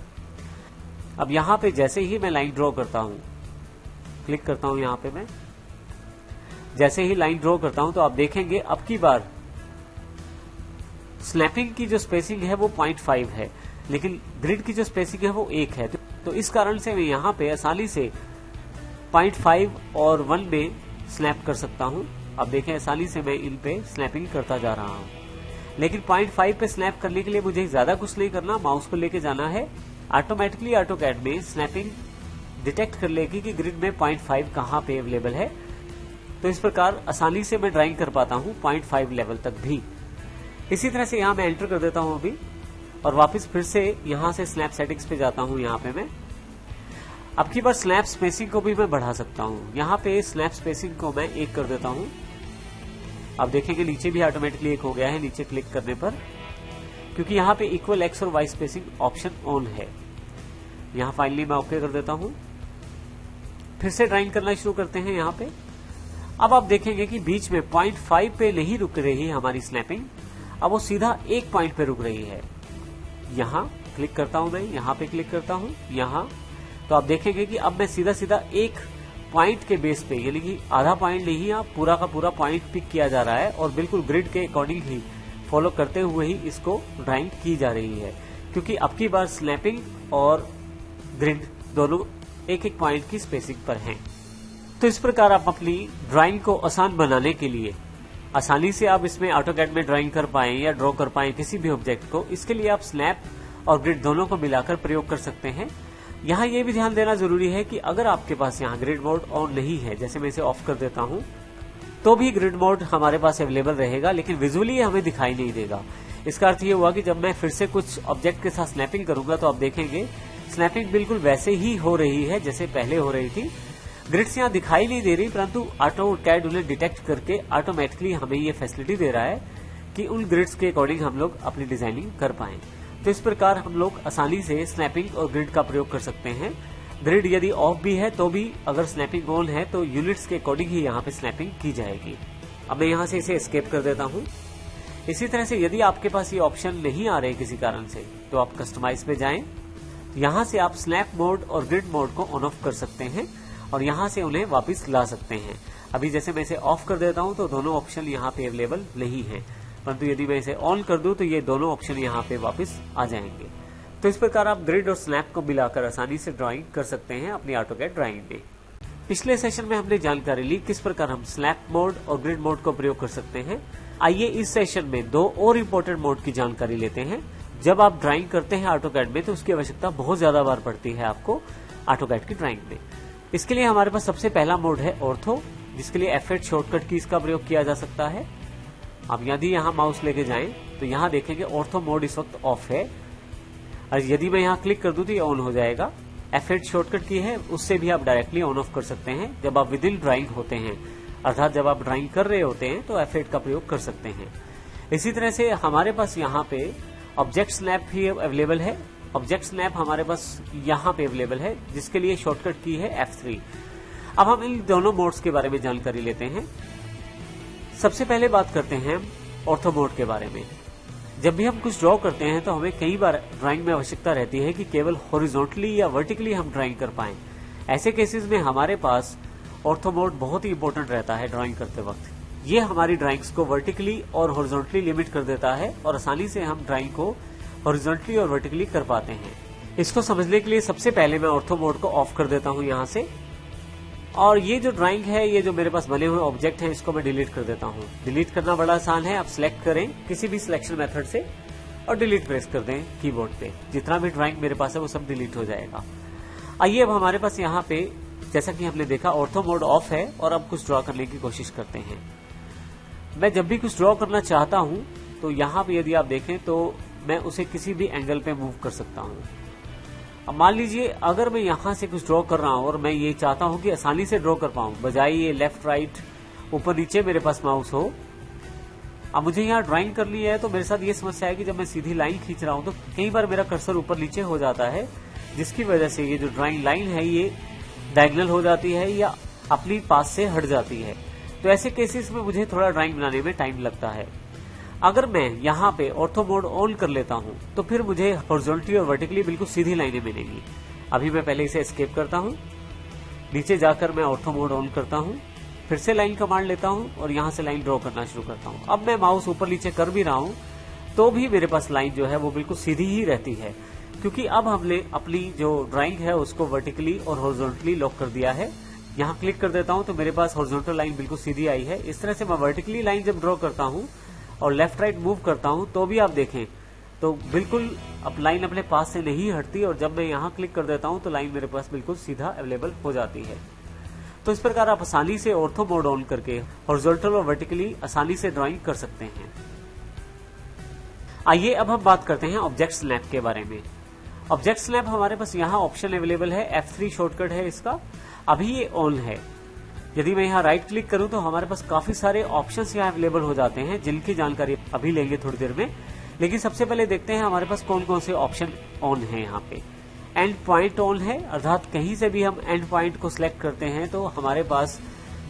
S1: अब यहाँ पे जैसे ही मैं लाइन ड्रॉ करता हूँ, क्लिक करता हूँ यहाँ पे, मैं जैसे ही लाइन ड्रॉ करता हूँ तो आप देखेंगे अब की बार स्नैपिंग की जो स्पेसिंग है वो 0.5 है, लेकिन ग्रिड की जो स्पेसिंग है वो 1 है। तो इस कारण से मैं यहाँ पे आसानी से 0.5 और 1 में स्नैप कर सकता हूँ। अब देखें आसानी से मैं इन पे स्नैपिंग करता जा रहा हूँ। लेकिन 0.5 पे स्नैप करने के लिए मुझे ज्यादा कुछ नहीं करना, माउस को लेके जाना है। ऑटोमेटिकली ऑटोकैड में स्नैपिंग डिटेक्ट कर लेगी कि ग्रिड में 0.5 कहाँ पे अवेलेबल है। तो इस प्रकार आसानी से मैं ड्राइंग कर पाता हूँ 0.5 लेवल तक भी। इसी तरह से यहाँ मैं एंटर कर देता हूँ अभी, और वापस फिर से यहाँ से स्नैप सेटिंग्स पे जाता हूँ। यहाँ पे मैं अब की बार स्नैप स्पेसिंग को भी मैं बढ़ा सकता हूँ। यहाँ पे स्नैप स्पेसिंग को मैं 1 कर देता हूँ। अब देखेंगे नीचे भी ऑटोमेटिकली 1 हो गया है नीचे क्लिक करने पर, क्योंकि यहाँ पे इक्वल एक्स और वाई स्पेसिंग ऑप्शन ऑन है। यहाँ फाइनली मैं ओके कर देता हूँ। फिर से ड्राइंग करना शुरू करते हैं यहाँ पे। अब आप देखेंगे कि बीच में 0.5 पे नहीं रुक रही है हमारी स्नैपिंग, अब वो सीधा 1 पॉइंट पे रुक रही है। यहाँ क्लिक करता हूं मैं, यहाँ पे क्लिक करता हूं, यहाँ तो आप देखेंगे कि अब मैं सीधा सीधा 1 पॉइंट के बेस पे, यानी कि आधा पॉइंट नहीं, आप पूरा का पूरा पॉइंट पिक किया जा रहा है और बिल्कुल ग्रिड के अकॉर्डिंग ही फॉलो करते हुए ही इसको ड्राइंग की जा रही है, क्योंकि अब की बार स्नैपिंग और ग्रिड दोनों 1-1 पॉइंट की स्पेसिंग पर हैं। तो इस प्रकार आप अपनी ड्राइंग को आसान बनाने के लिए आसानी से आप इसमें ऑटोकैड में ड्राइंग कर पाएं या ड्रॉ कर पाएं किसी भी ऑब्जेक्ट को, इसके लिए आप स्नैप और ग्रिड दोनों को मिलाकर प्रयोग कर सकते हैं। यहाँ ये भी ध्यान देना जरूरी है कि अगर आपके पास यहाँ ग्रिड मोड ऑन नहीं है, जैसे मैं इसे ऑफ कर देता हूँ, तो भी ग्रिड मोड हमारे पास अवेलेबल रहेगा, लेकिन विजुअली हमें दिखाई नहीं देगा। इसका अर्थ ये हुआ कि जब मैं फिर से कुछ ऑब्जेक्ट के साथ स्नैपिंग करूंगा तो आप देखेंगे स्नैपिंग बिल्कुल वैसे ही हो रही है जैसे पहले हो रही थी। ग्रिड्स यहाँ दिखाई नहीं दे रही, परंतु ऑटोकैड उन्हें डिटेक्ट करके ऑटोमेटिकली हमें ये फैसिलिटी दे रहा है कि उन ग्रिड्स के अकॉर्डिंग हम लोग अपनी डिजाइनिंग कर पाएं। तो इस प्रकार हम लोग आसानी से स्नैपिंग और ग्रिड का प्रयोग कर सकते हैं। ग्रिड यदि ऑफ भी है तो भी अगर स्नैपिंग ऑन है तो यूनिट्स के अकॉर्डिंग ही यहाँ पे स्नैपिंग की जाएगी। अब मैं यहाँ से इसे एस्केप कर देता हूँ। इसी तरह से यदि आपके पास ये ऑप्शन नहीं आ रहे किसी कारण से, तो आप कस्टमाइज पे जाएं। यहाँ से आप स्नैप मोड और ग्रिड मोड को ऑन ऑफ कर सकते हैं और यहाँ से उन्हें वापस ला सकते हैं। अभी जैसे मैं इसे ऑफ कर देता हूँ तो दोनों ऑप्शन यहाँ पे अवेलेबल नहीं है, परंतु यदि मैं इसे ऑन कर दूं तो ये दोनों ऑप्शन यहाँ पे वापस आ जाएंगे। तो इस प्रकार आप ग्रिड और स्नैप को मिलाकर आसानी से ड्राइंग कर सकते हैं अपनी ऑटोकैड ड्राइंग में। पिछले सेशन में हमने जानकारी ली किस प्रकार हम स्नैप मोड और ग्रिड मोड को प्रयोग कर सकते हैं। आइए इस सेशन में 2 और इम्पोर्टेंट मोड की जानकारी लेते हैं। जब आप ड्राइंग करते हैं ऑटोकैड में तो उसकी आवश्यकता बहुत ज्यादा बार पड़ती है आपको ऑटोकैड की ड्राइंग में। इसके लिए हमारे पास सबसे पहला मोड है ऑर्थो, जिसके लिए F8 शॉर्टकट की इसका प्रयोग किया जा सकता है। अब यदि यहाँ माउस लेके जाएं तो यहाँ देखेंगे ऑर्थो मोड इस वक्त ऑफ है, और यदि मैं यहाँ क्लिक कर दूं तो ये ऑन हो जाएगा। F8 शॉर्टकट की है, उससे भी आप डायरेक्टली ऑन ऑफ कर सकते हैं जब आप विद इन ड्राइंग होते हैं, अर्थात जब आप ड्राइंग कर रहे होते हैं तो F8 का प्रयोग कर सकते हैं। इसी तरह से हमारे पास यहाँ पे ऑब्जेक्ट स्नैप भी अवेलेबल है। ऑब्जेक्ट स्नैप हमारे पास यहाँ पे अवेलेबल है, जिसके लिए शॉर्टकट की है F3। अब हम इन दोनों मोड्स के बारे में जानकारी लेते हैं। सबसे पहले बात करते हैं ऑर्थो मोड के बारे में। जब भी हम कुछ ड्रॉ करते हैं तो हमें कई बार ड्राइंग में आवश्यकता रहती है कि केवल हॉरिजॉन्टली या वर्टिकली हम ड्राइंग कर पाएं। ऐसे केसेस में हमारे पास ऑर्थो मोड बहुत ही इंपॉर्टेंट रहता है ड्राइंग करते वक्त। ये हमारी ड्राइंग्स को वर्टिकली और हॉरिजॉन्टली लिमिट कर देता है और आसानी से हम ड्राइंग को हॉरिजॉन्टली और वर्टिकली कर पाते हैं। इसको समझने के लिए सबसे पहले मैं ऑर्थो मोड को ऑफ कर देता हूं यहां से, और ये जो ड्राइंग है, ये जो मेरे पास बने हुए ऑब्जेक्ट हैं, इसको मैं डिलीट कर देता हूं। डिलीट करना बड़ा आसान है। आप सिलेक्ट करें किसी भी सिलेक्शन मेथड से और डिलीट प्रेस कर दें कीबोर्ड पे। जितना भी ड्राइंग मेरे पास है वो सब डिलीट हो जाएगा। आइए अब हमारे पास यहाँ पे, जैसा कि हमने देखा, ऑर्थो मोड ऑफ है और अब कुछ ड्रॉ करने की कोशिश करते हैं। मैं जब भी कुछ ड्रॉ करना चाहता हूं तो यहाँ पे यदि आप देखें तो मैं उसे किसी भी एंगल पे मूव कर सकता हूं। अब मान लीजिए अगर मैं यहां से कुछ ड्रॉ कर रहा हूं और मैं ये चाहता हूं कि आसानी से ड्रॉ कर पाऊं, बजाय ये लेफ्ट राइट ऊपर नीचे मेरे पास माउस हो। अब मुझे यहाँ ड्राइंग करनी है तो मेरे साथ ये समस्या है कि जब मैं सीधी लाइन खींच रहा हूं तो कई बार मेरा कर्सर ऊपर नीचे हो जाता है, जिसकी वजह से ये जो ड्राइंग लाइन है ये डायगोनल हो जाती है या अपनी पास से हट जाती है। तो ऐसे केसेस में मुझे थोड़ा ड्राइंग बनाने में टाइम लगता है। अगर मैं यहाँ पे ऑर्थो मोड ऑन कर लेता हूँ तो फिर मुझे हॉरिजॉन्टली और वर्टिकली बिल्कुल सीधी लाइनें मिलेंगी। अभी मैं पहले इसे एस्केप करता हूँ, नीचे जाकर मैं ऑर्थो मोड ऑन करता हूँ, फिर से लाइन कमांड लेता हूँ और यहाँ से लाइन ड्रॉ करना शुरू करता हूँ। अब मैं माउस ऊपर नीचे कर भी रहा हूँ तो भी मेरे पास लाइन जो है वो बिल्कुल सीधी ही रहती है, क्योंकि अब हमने अपनी जो ड्राइंग है उसको वर्टिकली और हॉरिजॉन्टली लॉक कर दिया है। यहाँ क्लिक कर देता हूँ तो मेरे पास हॉरिजॉन्टल लाइन बिल्कुल सीधी आई है। इस तरह से मैं वर्टिकली लाइन जब ड्रॉ करता हूँ और लेफ्ट राइट मूव करता हूँ तो भी आप देखें तो बिल्कुल अब लाइन अपने पास से नहीं हटती, और जब मैं यहाँ क्लिक कर देता हूँ तो लाइन मेरे पास बिल्कुल सीधा अवेलेबल हो जाती है। तो इस प्रकार आप आसानी से ऑर्थो मोड ऑन करके हॉरिजॉन्टल और वर्टिकली आसानी से ड्राइंग कर सकते हैं। आइए अब हम बात करते हैं ऑब्जेक्ट स्नैप के बारे में। ऑब्जेक्ट स्नैप हमारे पास यहाँ ऑप्शन अवेलेबल है, F3 शॉर्टकट है इसका। अभी ये ऑन है। यदि मैं यहाँ राइट क्लिक करूं तो हमारे पास काफी सारे ऑप्शंस यहाँ अवेलेबल हो जाते हैं, जिनकी जानकारी अभी लेंगे थोड़ी देर में। लेकिन सबसे पहले देखते हैं हमारे पास कौन कौन से ऑप्शन ऑन है। यहाँ पे एंड पॉइंट ऑन है, अर्थात कहीं से भी हम एंड पॉइंट को सिलेक्ट करते हैं तो हमारे पास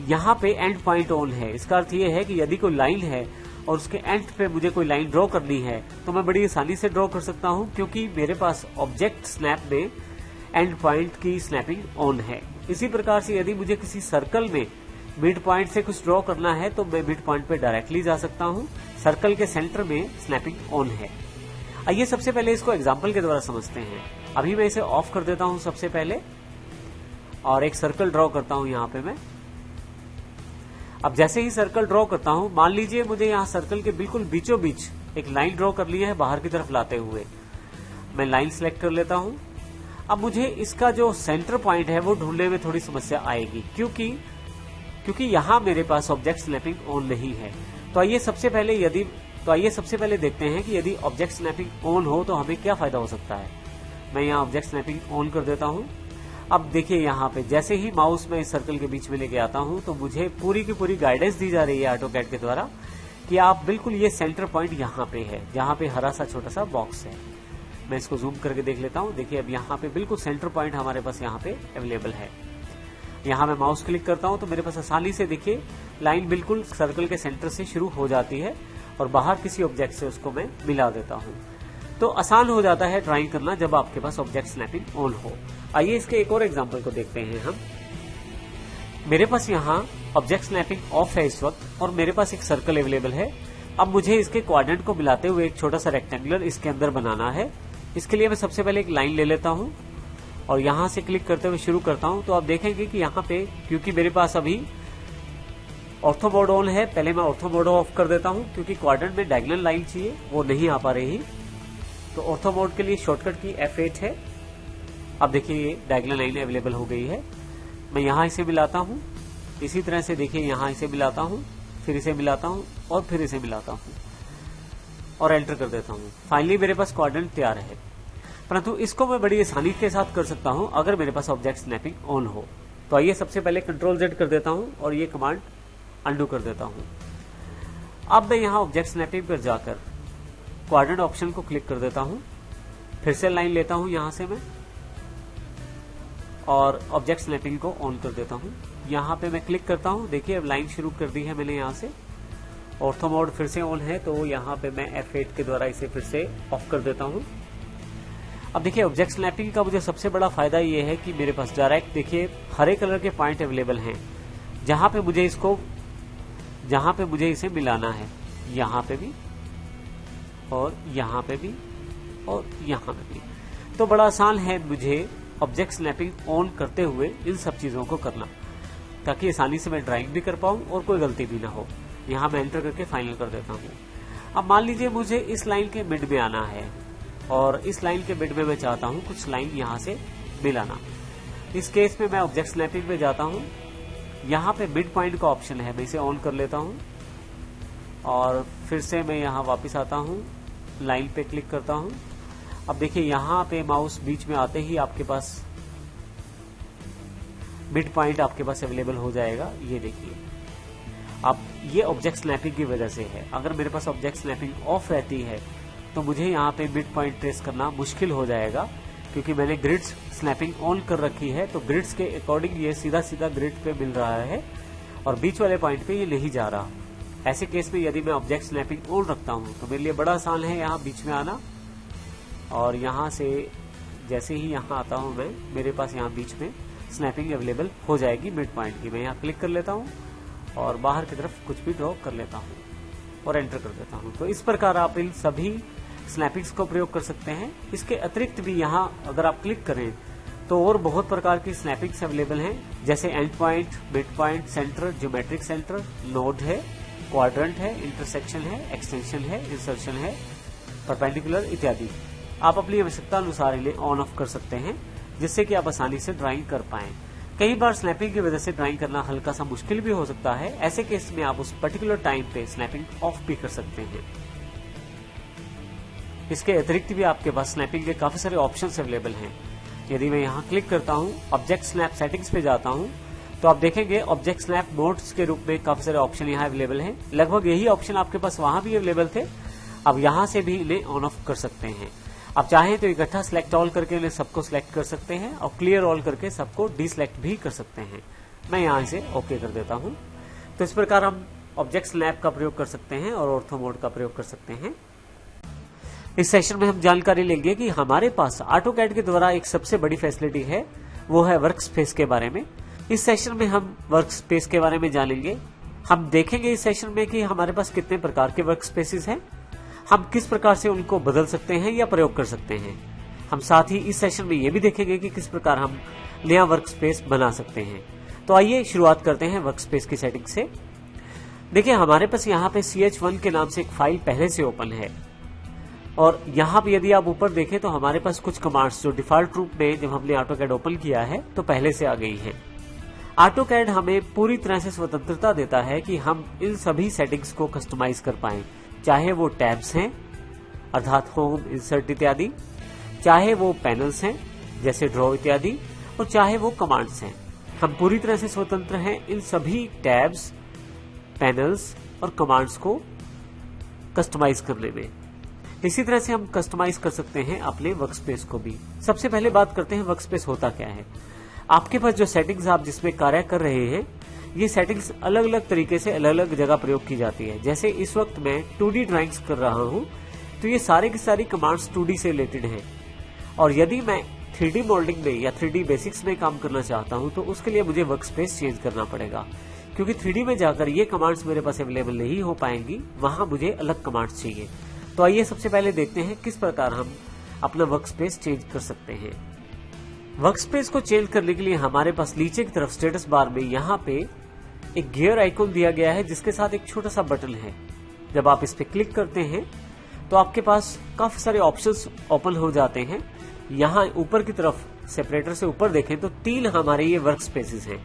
S1: यहाँ पे एंड पॉइंट ऑन है। इसका अर्थ ये है कि यदि कोई लाइन है और उसके एंड पे मुझे कोई लाइन ड्रॉ करनी है तो मैं बड़ी आसानी से ड्रॉ कर सकता हूँ, क्योंकि मेरे पास ऑब्जेक्ट स्नैप में एंड पॉइंट की स्नैपिंग ऑन है। इसी प्रकार से यदि मुझे किसी सर्कल में मिड पॉइंट से कुछ ड्रॉ करना है तो मैं मिड पॉइंट पे डायरेक्टली जा सकता हूं। सर्कल के सेंटर में स्नैपिंग ऑन है। आइए सबसे पहले इसको एग्जांपल के द्वारा समझते हैं। अभी मैं इसे ऑफ कर देता हूं सबसे पहले और एक सर्कल ड्रॉ करता हूं यहाँ पे मैं। अब जैसे ही सर्कल ड्रॉ करता हूं, मान लीजिए मुझे यहाँ सर्कल के बिल्कुल बीचों बीच एक लाइन ड्रॉ कर ली है बाहर की तरफ लाते हुए। मैं लाइन सिलेक्ट कर लेता हूं। अब मुझे इसका जो सेंटर पॉइंट है वो ढूंढने में थोड़ी समस्या आएगी, क्योंकि यहाँ मेरे पास ऑब्जेक्ट स्नैपिंग ऑन नहीं है। तो आइए सबसे पहले देखते हैं कि यदि ऑब्जेक्ट स्नैपिंग ऑन हो तो हमें क्या फायदा हो सकता है। मैं यहाँ ऑब्जेक्ट स्नैपिंग ऑन कर देता हूँ। अब देखिए यहाँ पे जैसे ही माउस में इस सर्कल के बीच में लेके आता हूँ तो मुझे पूरी की पूरी गाइडेंस दी जा रही है ऑटोकैड के द्वारा कि आप बिल्कुल ये सेंटर पॉइंट यहाँ पे है, जहाँ पे हरा सा छोटा सा बॉक्स है। मैं इसको जूम करके देख लेता हूँ। देखिए अब यहाँ पे बिल्कुल सेंटर पॉइंट हमारे पास यहाँ पे अवेलेबल है। यहाँ मैं माउस क्लिक करता हूँ तो मेरे पास आसानी से देखिए लाइन बिल्कुल सर्कल के सेंटर से शुरू हो जाती है और बाहर किसी ऑब्जेक्ट से उसको मैं मिला देता हूँ। तो आसान हो जाता है ड्राइंग करना जब आपके पास ऑब्जेक्ट स्नैपिंग ऑन हो। आइए इसके एक और एग्जांपल को देखते हैं हम। मेरे पास यहाँ ऑब्जेक्ट स्नैपिंग ऑफ है इस वक्त और मेरे पास एक सर्कल अवेलेबल है। अब मुझे इसके क्वाड्रेंट को मिलाते हुए एक छोटा सा रेक्टेंगुलर इसके अंदर बनाना है। इसके लिए मैं सबसे पहले एक लाइन ले लेता हूँ और यहाँ से क्लिक करते हुए शुरू करता हूँ। तो आप देखेंगे कि यहाँ पे क्योंकि मेरे पास अभी ऑर्थो मोड ऑन है, पहले मैं ऑर्थो मोड ऑफ कर देता हूँ क्योंकि क्वाड्रेंट में डायगोनल लाइन चाहिए, वो नहीं आ पा रही। तो ऑर्थो मोड के लिए शॉर्टकट की F8 है। अब देखिए ये डायगोनल लाइन अवेलेबल हो गई है। मैं यहाँ इसे मिलाता हूँ, इसी तरह से देखिए यहाँ इसे मिलाता हूँ, फिर इसे मिलाता हूँ और फिर इसे मिलाता हूँ और एंटर कर देता हूँ। फाइनली मेरे पास क्वाड्रेंट तैयार है। परंतु इसको मैं बड़ी आसानी के साथ कर सकता हूँ अगर मेरे पास ऑब्जेक्ट स्नैपिंग ऑन हो। तो आइए सबसे पहले Ctrl+Z कर देता हूँ और ये कमांड अंडू कर देता हूँ। अब मैं यहाँ ऑब्जेक्ट स्नैपिंग पर जाकर क्वाड्रेंट ऑप्शन को क्लिक कर देता हूँ, फिर से लाइन लेता हूँ यहाँ से मैं और ऑब्जेक्ट स्नैपिंग को ऑन कर देता हूँ। यहाँ पे मैं क्लिक करता हूँ, देखिए अब लाइन शुरू कर दी है मैंने यहाँ से ऑर्थो मोड फिर से ऑन है, तो यहाँ पे मैं F8 के द्वारा इसे फिर से ऑफ कर देता हूँ। अब देखिए ऑब्जेक्ट स्नैपिंग का मुझे सबसे बड़ा फायदा ये है कि मेरे पास डायरेक्ट देखिए हरे कलर के पॉइंट अवेलेबल हैं, जहां पे मुझे इसे मिलाना है, यहाँ पे भी और यहाँ पे भी और यहाँ पे भी। तो बड़ा आसान है मुझे ऑब्जेक्ट स्नैपिंग ऑन करते हुए इन सब चीजों को करना, ताकि आसानी से मैं ड्राइंग भी कर पाऊं और कोई गलती भी ना हो। यहाँ मैं एंटर करके फाइनल कर देता हूँ। अब मान लीजिए मुझे इस लाइन के मिड में आना है और इस लाइन के मिड में मैं चाहता हूँ कुछ लाइन यहाँ से मिलाना। इस केस में मैं ऑब्जेक्ट स्नैपिंग में जाता हूँ, यहाँ पे मिड पॉइंट का ऑप्शन है, मैं इसे ऑन कर लेता हूँ और फिर से मैं यहाँ वापस आता हूँ, लाइन पे क्लिक करता हूँ। अब देखिए यहाँ पे माउस बीच में आते ही आपके पास मिड पॉइंट आपके पास अवेलेबल हो जाएगा। ये देखिए अब ये ऑब्जेक्ट स्नैपिंग की वजह से है। अगर मेरे पास ऑब्जेक्ट स्नैपिंग ऑफ रहती है तो मुझे यहाँ पे मिड पॉइंट ट्रेस करना मुश्किल हो जाएगा, क्योंकि मैंने ग्रिड्स स्नैपिंग ऑन कर रखी है। तो ग्रिड्स के अकॉर्डिंग ये सीधा सीधा ग्रिड पे मिल रहा है और बीच वाले पॉइंट पे ये नहीं जा रहा। ऐसे केस में यदि मैं ऑब्जेक्ट स्नैपिंग ऑन रखता हूँ तो मेरे लिए बड़ा आसान है यहाँ बीच में आना, और यहाँ से जैसे ही यहाँ आता हूँ मैं, मेरे पास यहाँ बीच में स्नैपिंग अवेलेबल हो जाएगी मिड पॉइंट की। मैं यहाँ क्लिक कर लेता हूँ और बाहर की तरफ कुछ भी ड्रॉ कर लेता हूँ और एंटर कर देता हूँ। तो इस प्रकार आप इन सभी स्नैपिंग्स को प्रयोग कर सकते हैं। इसके अतिरिक्त भी यहाँ अगर आप क्लिक करें तो और बहुत प्रकार की स्नैपिंग्स अवेलेबल हैं, जैसे and point, mid point, centre, geometric centre, node है, क्वाड्रेंट है, इंटरसेक्शन है, एक्सटेंशन है, इंसर्शन है, परपेंडिकुलर इत्यादि। आप अपनी आवश्यकता अनुसार इन्हें ऑन ऑफ कर सकते हैं, जिससे कि आप आसानी से ड्राइंग कर पाएं। कई बार स्नैपिंग की वजह से ड्राइंग करना हल्का सा मुश्किल भी हो सकता है। ऐसे केस में आप उस पर्टिकुलर टाइम पे स्नैपिंग ऑफ भी कर सकते हैं। इसके अतिरिक्त भी आपके पास स्नैपिंग के काफी सारे ऑप्शंस अवेलेबल हैं। यदि मैं यहाँ क्लिक करता हूँ, ऑब्जेक्ट स्नैप सेटिंग्स पे जाता हूँ, तो आप देखेंगे ऑब्जेक्ट स्नैप मोड्स के रूप में काफी सारे ऑप्शन यहाँ अवेलेबल हैं। लगभग यही ऑप्शन आपके पास वहां भी अवेलेबल थे। अब यहाँ से भी इन्हें ऑन ऑफ कर सकते हैं। आप चाहें तो इकट्ठा सिलेक्ट ऑल करके इन्हें सबको सिलेक्ट कर सकते हैं और क्लियर ऑल करके सबको डिसलेक्ट भी कर सकते हैं। मैं यहाँ से ओके कर देता हूँ। तो इस प्रकार हम ऑब्जेक्ट स्नैप का प्रयोग कर सकते हैं और ऑर्थो मोड का प्रयोग कर सकते हैं। इस सेशन में हम जानकारी लेंगे कि हमारे पास ऑटोकैड के द्वारा एक सबसे बड़ी फैसिलिटी है, वो है वर्क स्पेस के बारे में। इस सेशन में हम वर्क स्पेस के बारे में जानेंगे। हम देखेंगे इस सेशन में कि हमारे पास कितने प्रकार के वर्क स्पेसेस हैं, हम किस प्रकार से उनको बदल सकते हैं या प्रयोग कर सकते हैं। हम साथ ही इस सेशन में ये भी देखेंगे कि किस प्रकार हम नया वर्क स्पेस बना सकते हैं। तो आइए शुरुआत करते हैं वर्क स्पेस की सेटिंग से। देखिए हमारे पास यहाँ पे ch1 के नाम से एक फाइल पहले से ओपन है, और यहाँ पे यदि आप ऊपर देखें तो हमारे पास कुछ कमांड्स जो डिफॉल्ट रूप में जब हमने ऑटोकैड ओपन किया है तो पहले से आ गई हैं। ऑटोकैड हमें पूरी तरह से स्वतंत्रता देता है कि हम इन सभी सेटिंग्स को कस्टमाइज कर पाएं, चाहे वो टैब्स हैं अर्थात होम, इंसर्ट इत्यादि, चाहे वो पैनल्स हैं जैसे ड्रॉ इत्यादि, और चाहे वो कमांड्स हैं। हम पूरी तरह से स्वतंत्र हैं इन सभी टैब्स, पैनल्स और कमांड्स को कस्टमाइज करने में। इसी तरह से हम कस्टमाइज कर सकते हैं अपने वर्कस्पेस को भी। सबसे पहले बात करते हैं वर्कस्पेस होता क्या है। आपके पास जो सेटिंग्स आप जिसमें कार्य कर रहे हैं, ये सेटिंग्स अलग अलग तरीके से अलग अलग जगह प्रयोग की जाती है। जैसे इस वक्त मैं 2D ड्राइंग्स कर रहा हूं, तो ये सारे की सारी कमांड्स 2D से रिलेटेड हैं। और यदि मैं 3D मोल्डिंग में या 3D बेसिक्स में काम करना चाहता हूं तो उसके लिए मुझे वर्कस्पेस चेंज करना पड़ेगा, क्योंकि 3D में जाकर ये कमांड्स मेरे पास अवेलेबल नहीं हो पाएंगी, वहां मुझे अलग कमांड्स चाहिए। तो आइए सबसे पहले देखते हैं किस प्रकार हम अपना वर्कस्पेस चेंज कर सकते हैं। वर्कस्पेस को चेंज करने के लिए हमारे पास नीचे की तरफ स्टेटस बार में यहाँ पे एक गियर आइकॉन दिया गया है, जिसके साथ एक छोटा सा बटन है। जब आप इस पे क्लिक करते हैं तो आपके पास काफी सारे ऑप्शंस ओपन हो जाते हैं। यहाँ ऊपर की तरफ सेपरेटर से ऊपर देखें तो 3 हमारे ये वर्क स्पेसेस हैं,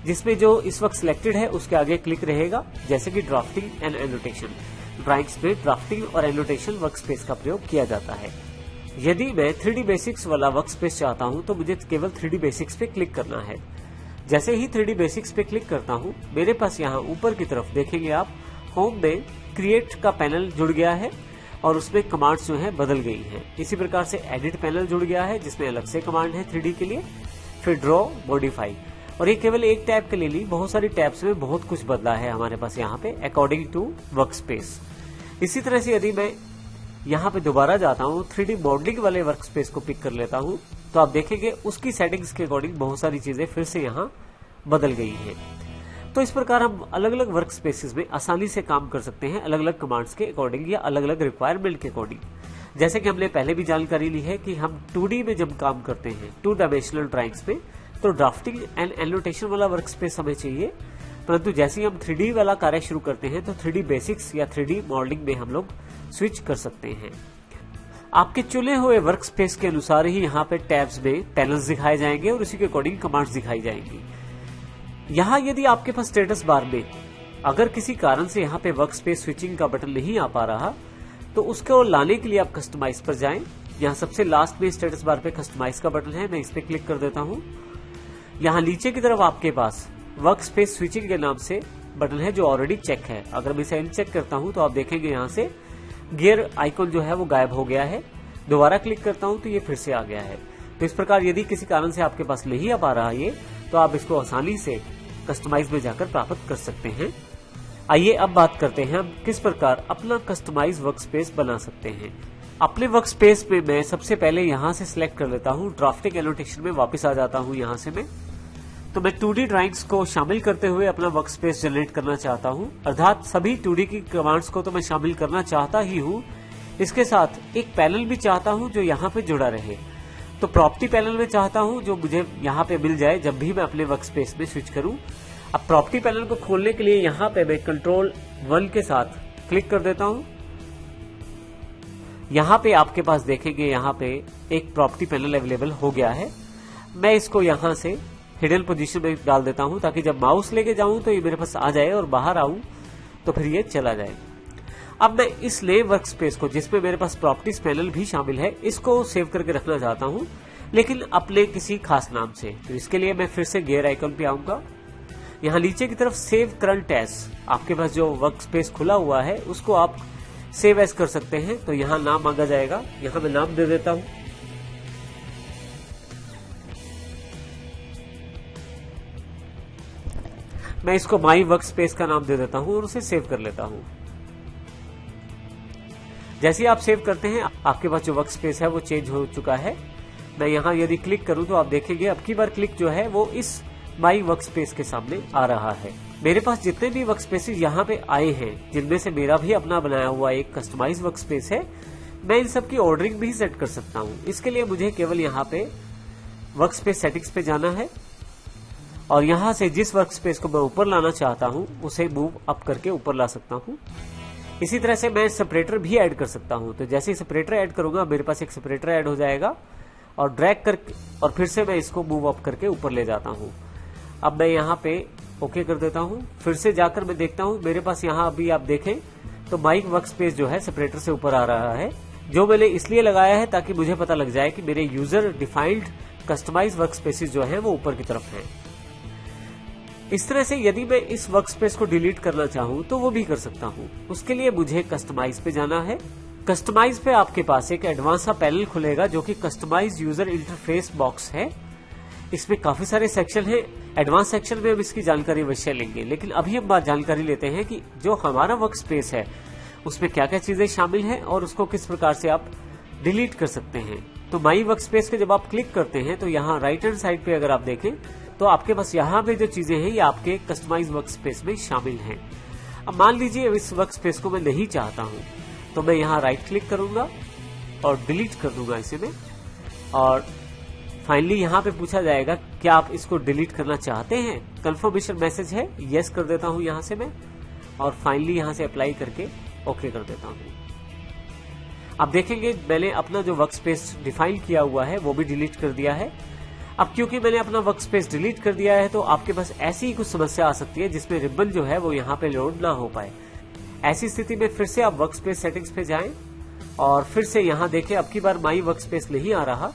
S1: जिसमें जो इस वक्त सिलेक्टेड है उसके आगे क्लिक रहेगा, जैसे कि ड्राफ्टिंग एंड एनोटेशन। ड्राइंग्स में ड्राफ्टिंग और एनोटेशन वर्क स्पेस का प्रयोग किया जाता है। यदि मैं 3D बेसिक्स वाला वर्क स्पेस चाहता हूं तो मुझे केवल 3D बेसिक्स पे क्लिक करना है। जैसे ही 3D बेसिक्स पे क्लिक करता हूं, मेरे पास यहाँ ऊपर की तरफ देखेंगे आप, होम में क्रिएट का पैनल जुड़ गया है और उसमें कमांड्स जो है बदल गई हैं। इसी प्रकार से एडिट पैनल जुड़ गया है, जिसमें अलग से कमांड है 3D के लिए। फिर ड्रॉ, मॉडिफाई। और ये केवल एक टैब के लिए ली, बहुत सारी टैब्स में बहुत कुछ बदला है हमारे पास यहाँ पे अकॉर्डिंग टू वर्क स्पेस। इसी तरह से यदि मैं यहाँ पे दोबारा जाता हूँ 3D मॉडलिंग वाले वर्क स्पेस को पिक कर लेता हूँ, तो आप देखेंगे उसकी सेटिंग्स के अकॉर्डिंग बहुत सारी चीजें फिर से यहाँ बदल गई हैं। तो इस प्रकार हम अलग अलग वर्क स्पेसेस में आसानी से काम कर सकते हैं, अलग अलग कमांड्स के अकॉर्डिंग या अलग अलग रिक्वायरमेंट के अकॉर्डिंग। जैसे कि हमने पहले भी जानकारी ली है कि हम 2D में जब काम करते हैं 2 डायमेंशनल ड्राइंग्स में, तो ड्राफ्टिंग एंड एनोटेशन वाला वर्क स्पेस हमें चाहिए, परंतु जैसे ही हम 3D वाला कार्य शुरू करते हैं तो 3D बेसिक्स या 3D मॉडलिंग में हम लोग स्विच कर सकते हैं। आपके चुने हुए वर्क स्पेस के अनुसार ही यहाँ पे टैब्स में पैनल्स दिखाए जाएंगे और उसी के अकॉर्डिंग कमांड्स दिखाई जाएंगी। यहाँ यदि आपके पास स्टेटस बार में अगर किसी कारण से यहाँ पे वर्क स्पेस स्विचिंग का बटन नहीं आ पा रहा, तो उसको लाने के लिए आप कस्टमाइज पर जाएं। यहाँ सबसे लास्ट में स्टेटस बार पे कस्टमाइज का बटन है, मैं इस पे क्लिक कर देता हूँ। यहाँ नीचे की तरफ आपके पास वर्क स्पेस स्विचिंग के नाम से बटन है जो ऑलरेडी चेक है। अगर मैं इसे अनचेक करता हूँ तो आप देखेंगे यहाँ से गियर आइकॉन जो है वो गायब हो गया है। दोबारा क्लिक करता हूँ तो ये फिर से आ गया है। तो इस प्रकार यदि किसी कारण से आपके पास नहीं आ पा रहा ये, तो आप इसको आसानी से कस्टमाइज में जाकर प्राप्त कर सकते हैं। आइए अब बात करते हैं हम किस प्रकार अपना कस्टमाइज वर्क स्पेस बना सकते हैं। अपने वर्क स्पेस में मैं सबसे पहले यहाँ से सिलेक्ट कर लेता हूँ, ड्राफ्टिंग एनोटेशन में वापस आ जाता हूँ। यहाँ से मैं 2D ड्राइंग्स को शामिल करते हुए अपना वर्क स्पेस जनरेट करना चाहता हूँ, अर्थात सभी 2D की कमांड्स को तो मैं शामिल करना चाहता ही हूँ, इसके साथ एक पैनल भी चाहता हूँ जो यहाँ पे जुड़ा रहे। तो प्रॉपर्टी पैनल में चाहता हूँ जो मुझे यहाँ पे मिल जाए जब भी मैं अपने वर्क स्पेस में स्विच करूँ। अब प्रॉपर्टी पैनल को खोलने के लिए यहाँ पे मैं Ctrl+1 के साथ क्लिक कर देता हूँ। यहाँ पे आपके पास देखेंगे यहाँ पे एक प्रॉपर्टी पैनल अवेलेबल हो गया है। मैं इसको यहाँ से हिडन पोजीशन में डाल देता हूँ ताकि जब माउस लेके जाऊं तो ये मेरे पास आ जाए और बाहर आऊं तो फिर ये चला जाए। अब मैं इस नए वर्क स्पेस को, जिसमें मेरे पास प्रॉपर्टीज पैनल भी शामिल है, इसको सेव करके रखना चाहता हूं, लेकिन अपने किसी खास नाम से। तो इसके लिए मैं फिर से गियर आइकन पे आऊंगा। यहाँ नीचे की तरफ सेव करंट एज, आपके पास जो वर्क स्पेस खुला हुआ है उसको आप सेव एज कर सकते हैं। तो यहाँ नाम मांगा जाएगा, यहाँ मैं नाम दे देता हूँ। मैं इसको माई वर्क स्पेस का नाम दे देता हूं और उसे सेव कर लेता हूं। जैसे ही आप सेव करते हैं आपके पास जो वर्क स्पेस है वो चेंज हो चुका है। मैं यहाँ यदि क्लिक करूं तो आप देखेंगे अब की बार क्लिक जो है वो इस माई वर्क स्पेस के सामने आ रहा है। मेरे पास जितने भी वर्क स्पेसेस यहाँ पे आए हैं, जिनमें से मेरा भी अपना बनाया हुआ एक कस्टमाइज वर्क स्पेस है, मैं इन सब की ऑर्डरिंग भी सेट कर सकता हूँ। इसके लिए मुझे केवल यहाँ पे वर्क स्पेस सेटिंग्स पे जाना है और यहां से जिस वर्क स्पेस को मैं ऊपर लाना चाहता हूं उसे मूव अप करके ऊपर ला सकता हूं। इसी तरह से मैं सेपरेटर भी ऐड कर सकता हूं। तो जैसे ही सेपरेटर ऐड करूंगा मेरे पास एक सेपरेटर ऐड हो जाएगा और ड्रैग करके और फिर से मैं इसको मूव अप करके ऊपर ले जाता हूं। अब मैं यहाँ पे ओके कर देता हूं। फिर से जाकर मैं देखता हूं मेरे पास यहाँ अभी आप देखें तो माइक वर्क स्पेस जो है सेपरेटर से ऊपर आ रहा है, जो मैंने इसलिए लगाया है ताकि मुझे पता लग जाए कि मेरे user defined customize work spaces जो है वो ऊपर की तरफ हैं। इस तरह से यदि मैं इस वर्क स्पेस को डिलीट करना चाहूं तो वो भी कर सकता हूं। उसके लिए मुझे कस्टमाइज पे जाना है। कस्टमाइज पे आपके पास एक एडवांस सा पैनल खुलेगा जो कि कस्टमाइज यूजर इंटरफेस बॉक्स है। इसमें काफी सारे सेक्शन हैं। एडवांस सेक्शन में हम इसकी जानकारी अवश्य लेंगे, लेकिन अभी हम बात जानकारी लेते हैं कि जो हमारा वर्क स्पेस है उसमें क्या क्या चीजें शामिल हैं और उसको किस प्रकार से आप डिलीट कर सकते हैं। तो माई वर्क स्पेस पे जब आप क्लिक करते हैं तो यहाँ राइट हैंड साइड पे अगर आप देखें तो आपके पास यहाँ पे जो चीजें हैं ये आपके कस्टमाइज वर्क स्पेस में शामिल हैं। अब मान लीजिए इस वर्क स्पेस को मैं नहीं चाहता हूँ तो मैं यहाँ राइट क्लिक करूंगा और डिलीट कर दूंगा इसे मैं। और फाइनली यहाँ पे पूछा जाएगा क्या आप इसको डिलीट करना चाहते हैं। कंफर्मेशन मैसेज है, यस कर देता हूँ यहाँ से मैं और फाइनली यहाँ से अप्लाई करके ओके कर देता हूँ। अब देखेंगे मैंने अपना जो वर्क स्पेस डिफाइन किया हुआ है वो भी डिलीट कर दिया है। अब क्योंकि मैंने अपना वर्क स्पेस डिलीट कर दिया है तो आपके पास ऐसी ही कुछ समस्या आ सकती है जिसमें रिबन जो है वो यहाँ पे लोड ना हो पाए। ऐसी स्थिति में फिर से आप वर्क स्पेस सेटिंग्स पे जाएं और फिर से यहाँ देखें अब की बार माई वर्क स्पेस नहीं आ रहा।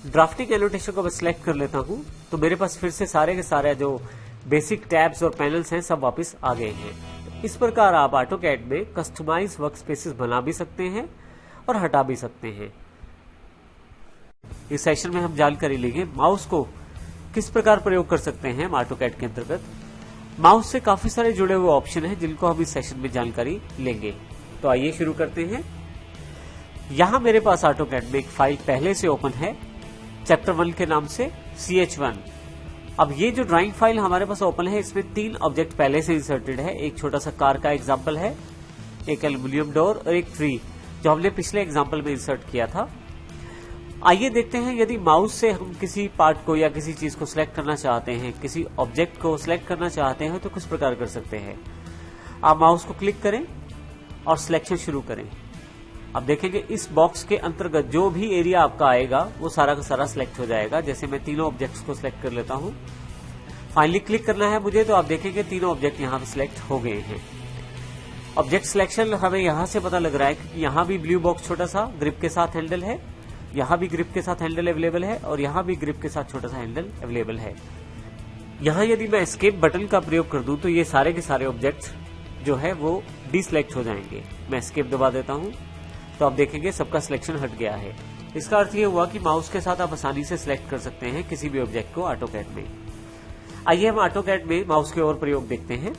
S1: ड्राफ्टिंग एनोटेशन को मैं सिलेक्ट कर लेता हूँ तो मेरे पास फिर से सारे के सारे जो बेसिक टैब्स और पैनल्स हैं सब वापस आ गए हैं। इस प्रकार आप ऑटोकैड में कस्टमाइज वर्क स्पेसेस बना भी सकते हैं और हटा भी सकते हैं। इस सेशन में हम जानकारी लेंगे माउस को किस प्रकार प्रयोग कर सकते हैं हम ऑटोकैड के अंतर्गत, माउस से काफी सारे जुड़े हुए ऑप्शन हैं जिनको हम इस सेशन में जानकारी लेंगे। तो आइए शुरू करते हैं। यहां मेरे पास ऑटोकैड में एक फाइल पहले से ओपन है चैप्टर 1 के नाम से CH1। अब ये जो ड्राइंग फाइल हमारे पास ओपन है, इसमें 3 ऑब्जेक्ट पहले से इंसर्टेड है। एक छोटा सा कार का एग्जाम्पल है, एक एल्यूमिनियम डोर और एक ट्री जो हमने पिछले एग्जाम्पल में इंसर्ट किया था। आइए देखते हैं, यदि माउस से हम किसी पार्ट को या किसी चीज को सिलेक्ट करना चाहते हैं, किसी ऑब्जेक्ट को सिलेक्ट करना चाहते हैं, तो किस प्रकार कर सकते हैं। आप माउस को क्लिक करें और सिलेक्शन शुरू करें। अब देखेंगे इस बॉक्स के अंतर्गत जो भी एरिया आपका आएगा वो सारा का सारा सिलेक्ट हो जाएगा। जैसे मैं तीनों ऑब्जेक्ट्स को सिलेक्ट कर लेता हूं, फाइनली क्लिक करना है मुझे, तो आप देखेंगे तीनों ऑब्जेक्ट यहां पे सिलेक्ट हो गए हैं। ऑब्जेक्ट सिलेक्शन हमें यहां से पता लग रहा है क्योंकि यहां भी ब्लू बॉक्स छोटा सा ग्रिप के साथ हैंडल है, यहां भी ग्रिप के साथ हैंडल अवेलेबल है और यहां भी ग्रिप के साथ छोटा सा हैंडल अवेलेबल है। यहां यदि मैं एस्केप बटन का प्रयोग कर दूं तो ये सारे के सारे ऑब्जेक्ट जो है वो डिसलेक्ट हो जाएंगे। मैं एस्केप दबा देता हूं तो आप देखेंगे सबका सिलेक्शन हट गया है। इसका अर्थ ये हुआ कि माउस के साथ आप आसानी से सिलेक्ट कर सकते हैं किसी भी ऑब्जेक्ट को ऑटोकैड में। आइए हम ऑटोकैड में माउस के और प्रयोग देखते हैं।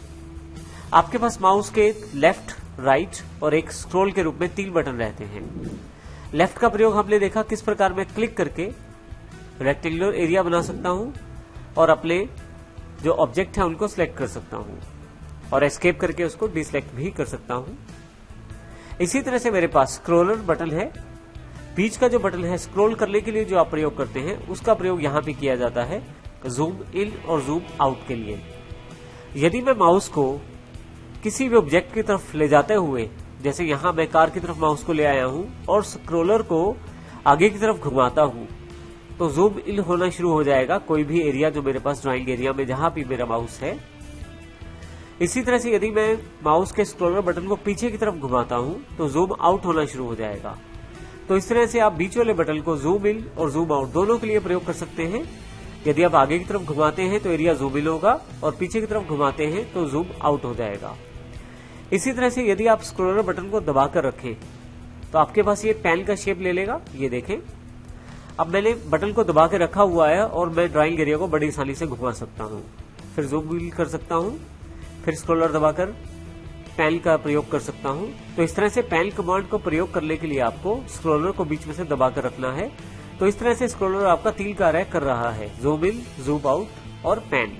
S1: आपके पास माउस के लेफ्ट, राइट और एक स्क्रॉल के रूप में 3 बटन रहते हैं। लेफ्ट का प्रयोग हमने देखा किस प्रकार मैं क्लिक करके रेक्टेंगुलर एरिया बना सकता हूं और अपने जो ऑब्जेक्ट है उनको सिलेक्ट कर सकता हूं और एस्केप करके उसको डिसलेक्ट भी कर सकता हूं। इसी तरह से मेरे पास स्क्रॉलर बटन है। बीच का जो बटन है स्क्रॉल करने के लिए जो आप प्रयोग करते हैं उसका प्रयोग यहां पे किया जाता है जूम इन और जूम आउट के लिए। यदि मैं माउस को किसी भी ऑब्जेक्ट की तरफ ले जाते हुए, जैसे यहां मैं कार की तरफ माउस को ले आया हूं और स्क्रॉलर को आगे की तरफ घुमाता हूं, तो जूम इन होना शुरू हो जाएगा कोई भी एरिया जो मेरे पास ड्राइंग एरिया में जहां भी मेरा माउस है। इसी तरह से यदि मैं माउस के स्क्रॉलर बटन को पीछे की तरफ घुमाता हूं तो जूम आउट होना शुरू हो जाएगा। तो इस तरह से आप बीच वाले बटन को जूम इन और जूम आउट दोनों के लिए प्रयोग कर सकते हैं। यदि आप आगे की तरफ घुमाते हैं तो एरिया जूम इन होगा और पीछे की तरफ घुमाते हैं तो जूम आउट हो जाएगा। इसी तरह से यदि आप स्क्रॉलर बटन को दबाकर रखें तो आपके पास ये पेन का शेप ले लेगा। ये देखें, अब मैंने बटन को दबा के रखा हुआ है और मैं ड्राइंग एरिया को बड़ी आसानी से घुमा सकता हूं। फिर जूम इन कर सकता हूं, फिर स्क्रॉलर दबाकर पेन का प्रयोग कर सकता हूं। तो इस तरह से पेन कमांड को प्रयोग करने के लिए आपको स्क्रॉलर को बीच में से दबाकर रखना है। तो इस तरह से स्क्रॉलर आपका 3 कार्य कर रहा है, जूम इन, जूम आउट और पेन।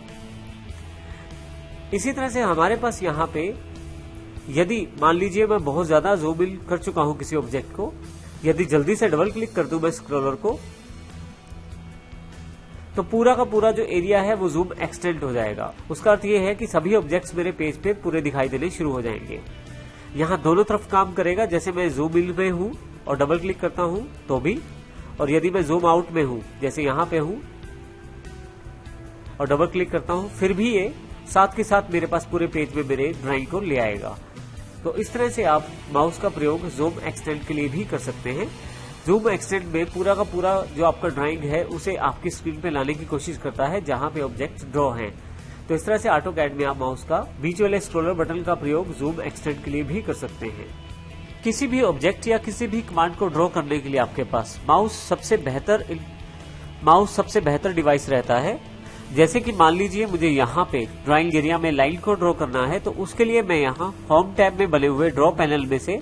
S1: इसी तरह से हमारे पास यहाँ पे यदि मान लीजिए मैं बहुत ज्यादा जूम इन कर चुका हूं किसी ऑब्जेक्ट को, यदि जल्दी से डबल क्लिक कर दूं मैं स्क्रॉलर को तो पूरा का पूरा जो एरिया है वो जूम एक्सटेंड हो जाएगा। उसका अर्थ ये है कि सभी ऑब्जेक्ट्स मेरे पेज पे पूरे दिखाई देने शुरू हो जाएंगे। यहाँ दोनों तरफ काम करेगा, जैसे मैं जूम इन में हूं और डबल क्लिक करता हूं तो भी, और यदि मैं जूम आउट में हूं जैसे यहाँ पे हूं और डबल क्लिक करता हूं फिर भी ये साथ के साथ मेरे पास पूरे पेज में मेरे ड्राइंग को ले आएगा। तो इस तरह से आप माउस का प्रयोग जूम एक्सटेंड के लिए भी कर सकते हैं। जूम एक्सटेंड में पूरा का पूरा जो आपका ड्राइंग है उसे आपकी स्क्रीन पे लाने की कोशिश करता है जहां पे ऑब्जेक्ट ड्रॉ हैं। तो इस तरह से ऑटोकैड में आप माउस का बीच वाले स्क्रॉलर बटन का प्रयोग जूम एक्सटेंड के लिए भी कर सकते हैं। किसी भी ऑब्जेक्ट या किसी भी कमांड को ड्रॉ करने के लिए आपके पास माउस सबसे बेहतर डिवाइस रहता है। जैसे कि मान लीजिए मुझे यहाँ पे ड्राइंग एरिया में लाइन को ड्रॉ करना है, तो उसके लिए मैं यहाँ होम टैब में बने हुए ड्रॉ पैनल में से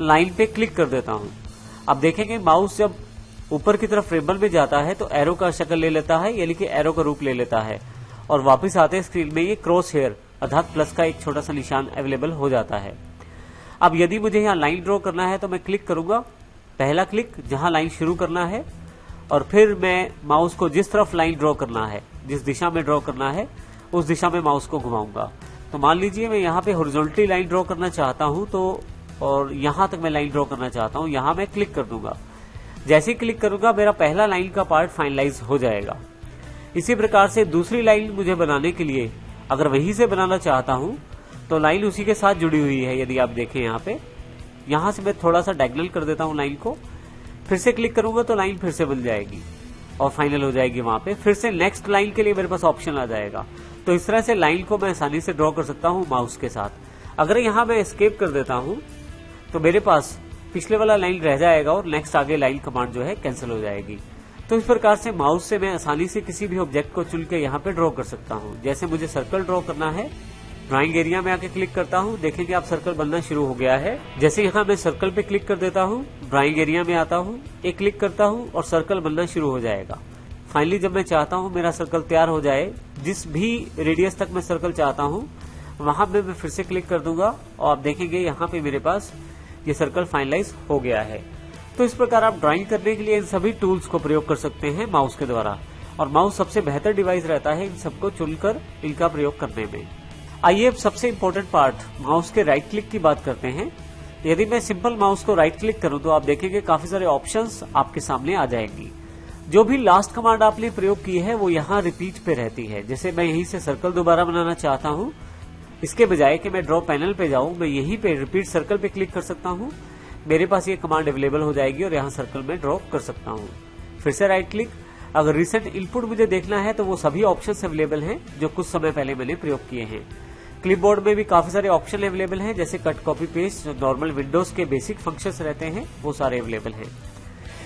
S1: लाइन पे क्लिक कर देता हूँ। अब देखेंगे माउस जब ऊपर की तरफ रिबन में जाता है तो एरो का शक्ल ले लेता है, यानी कि एरो का रूप ले लेता है और वापस आते स्क्रीन में ये क्रॉस हेयर अर्थात प्लस का एक छोटा सा निशान अवेलेबल हो जाता है। अब यदि मुझे यहाँ लाइन ड्रॉ करना है तो मैं क्लिक करूंगा, पहला क्लिक जहां लाइन शुरू करना है, और फिर मैं माउस को जिस तरफ लाइन ड्रॉ करना है, जिस दिशा में ड्रॉ करना है उस दिशा में माउस को घुमाऊंगा। तो मान लीजिए मैं यहाँ पे हॉरिजॉन्टली लाइन ड्रॉ करना चाहता हूँ तो, और यहां तक मैं लाइन ड्रॉ करना चाहता हूं, यहां मैं क्लिक कर दूंगा। जैसे ही क्लिक करूंगा मेरा पहला लाइन का पार्ट फाइनलाइज हो जाएगा। इसी प्रकार से दूसरी लाइन मुझे बनाने के लिए अगर वहीं से बनाना चाहता हूं तो लाइन उसी के साथ जुड़ी हुई है। यदि आप देखें यहाँ पे, यहां से मैं थोड़ा सा डायगोनल कर देता हूं लाइन को, फिर से क्लिक करूंगा तो लाइन फिर से बन जाएगी और फाइनल हो जाएगी। वहां पे फिर से नेक्स्ट लाइन के लिए मेरे पास ऑप्शन आ जाएगा। तो इस तरह से लाइन को मैं आसानी से ड्रॉ कर सकता हूं माउस के साथ। अगर यहां मैं एस्केप कर देता हूं तो मेरे पास पिछले वाला लाइन रह जाएगा और नेक्स्ट आगे लाइन कमांड जो है कैंसिल हो जाएगी। तो इस प्रकार से माउस से मैं आसानी से किसी भी ऑब्जेक्ट को चुन के यहाँ पे ड्रॉ कर सकता हूँ। जैसे मुझे सर्कल ड्रॉ करना है, ड्राइंग एरिया में आके क्लिक करता हूँ, देखेंगे आप सर्कल बनना शुरू हो गया है। जैसे यहाँ मैं सर्कल पे क्लिक कर देता हूँ, ड्राइंग एरिया में आता हूँ, एक क्लिक करता हूँ और सर्कल बनना शुरू हो जाएगा। फाइनली जब मैं चाहता हूँ मेरा सर्कल तैयार हो जाए, जिस भी रेडियस तक मैं सर्कल चाहता हूँ वहां पे मैं फिर से क्लिक कर दूंगा और आप देखेंगे यहाँ पे मेरे पास ये सर्कल फाइनलाइज हो गया है। तो इस प्रकार आप ड्राइंग करने के लिए इन सभी टूल्स को प्रयोग कर सकते हैं माउस के द्वारा, और माउस सबसे बेहतर डिवाइस रहता है इन सबको चुनकर इनका प्रयोग करने में। आइए अब सबसे इम्पोर्टेंट पार्ट माउस के राइट क्लिक की बात करते हैं। यदि मैं सिंपल माउस को राइट क्लिक करूं तो आप देखेंगे काफी सारे ऑप्शंस आपके सामने आ जाएंगी। जो भी लास्ट कमांड आपने प्रयोग की है वो यहाँ रिपीट पे रहती है। जैसे मैं यहीं से सर्कल दोबारा बनाना चाहता हूँ, इसके बजाय कि मैं ड्रॉ पैनल पे जाऊं, मैं यहीं पे रिपीट सर्कल पे क्लिक कर सकता हूं। मेरे पास ये कमांड अवेलेबल हो जाएगी और यहाँ सर्कल में ड्रॉ कर सकता हूं। फिर से राइट क्लिक। अगर रिसेंट इनपुट मुझे देखना है तो वो सभी ऑप्शंस अवेलेबल हैं जो कुछ समय पहले मैंने प्रयोग किए हैं। क्लिपबोर्ड में भी काफी सारे ऑप्शन अवेलेबल हैं, जैसे कट, कॉपी, पेस्ट, जो नॉर्मल विंडोज के बेसिक फंक्शंस रहते हैं वो सारे अवेलेबल हैं।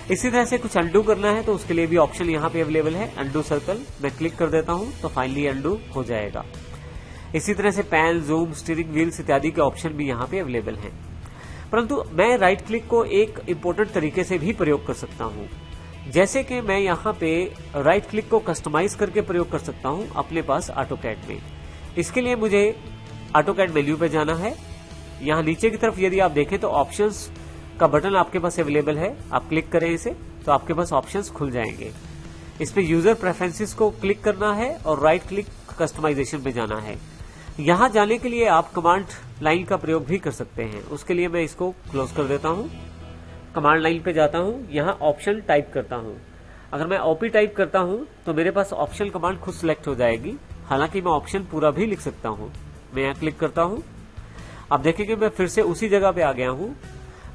S1: इसी तरह से कुछ अंडू करना है तो उसके लिए भी ऑप्शन यहाँ पे अवेलेबल है। अंडू सर्कल मैं क्लिक कर देता हूँ तो फाइनली अंडू हो जाएगा। इसी तरह से पैन, जूम, स्टीयरिंग व्हील्स इत्यादि के ऑप्शन भी यहाँ पे अवेलेबल हैं। परंतु मैं राइट क्लिक को एक इम्पोर्टेंट तरीके से भी प्रयोग कर सकता हूँ। जैसे कि मैं यहाँ पे राइट क्लिक को कस्टमाइज करके प्रयोग कर सकता हूँ अपने पास ऑटोकैड में। इसके लिए मुझे ऑटोकैड मेन्यू पे जाना है। यहाँ नीचे की तरफ यदि आप देखें तो ऑप्शंस का बटन आपके पास अवेलेबल है। आप क्लिक करें इसे तो आपके पास ऑप्शंस खुल जाएंगे। इसमें यूजर प्रेफरेंसेस को क्लिक करना है और राइट क्लिक कस्टमाइजेशन पे जाना है। यहाँ जाने के लिए आप कमांड लाइन का प्रयोग भी कर सकते हैं। उसके लिए मैं इसको क्लोज कर देता हूँ। कमांड लाइन पे जाता हूँ, यहाँ ऑप्शन टाइप करता हूँ। अगर मैं ओपी टाइप करता हूँ तो मेरे पास ऑप्शन कमांड खुद सिलेक्ट हो जाएगी। हालांकि मैं ऑप्शन पूरा भी लिख सकता हूँ। मैं यहाँ क्लिक करता हूँ, अब देखेंगे मैं फिर से उसी जगह पे आ गया हूँ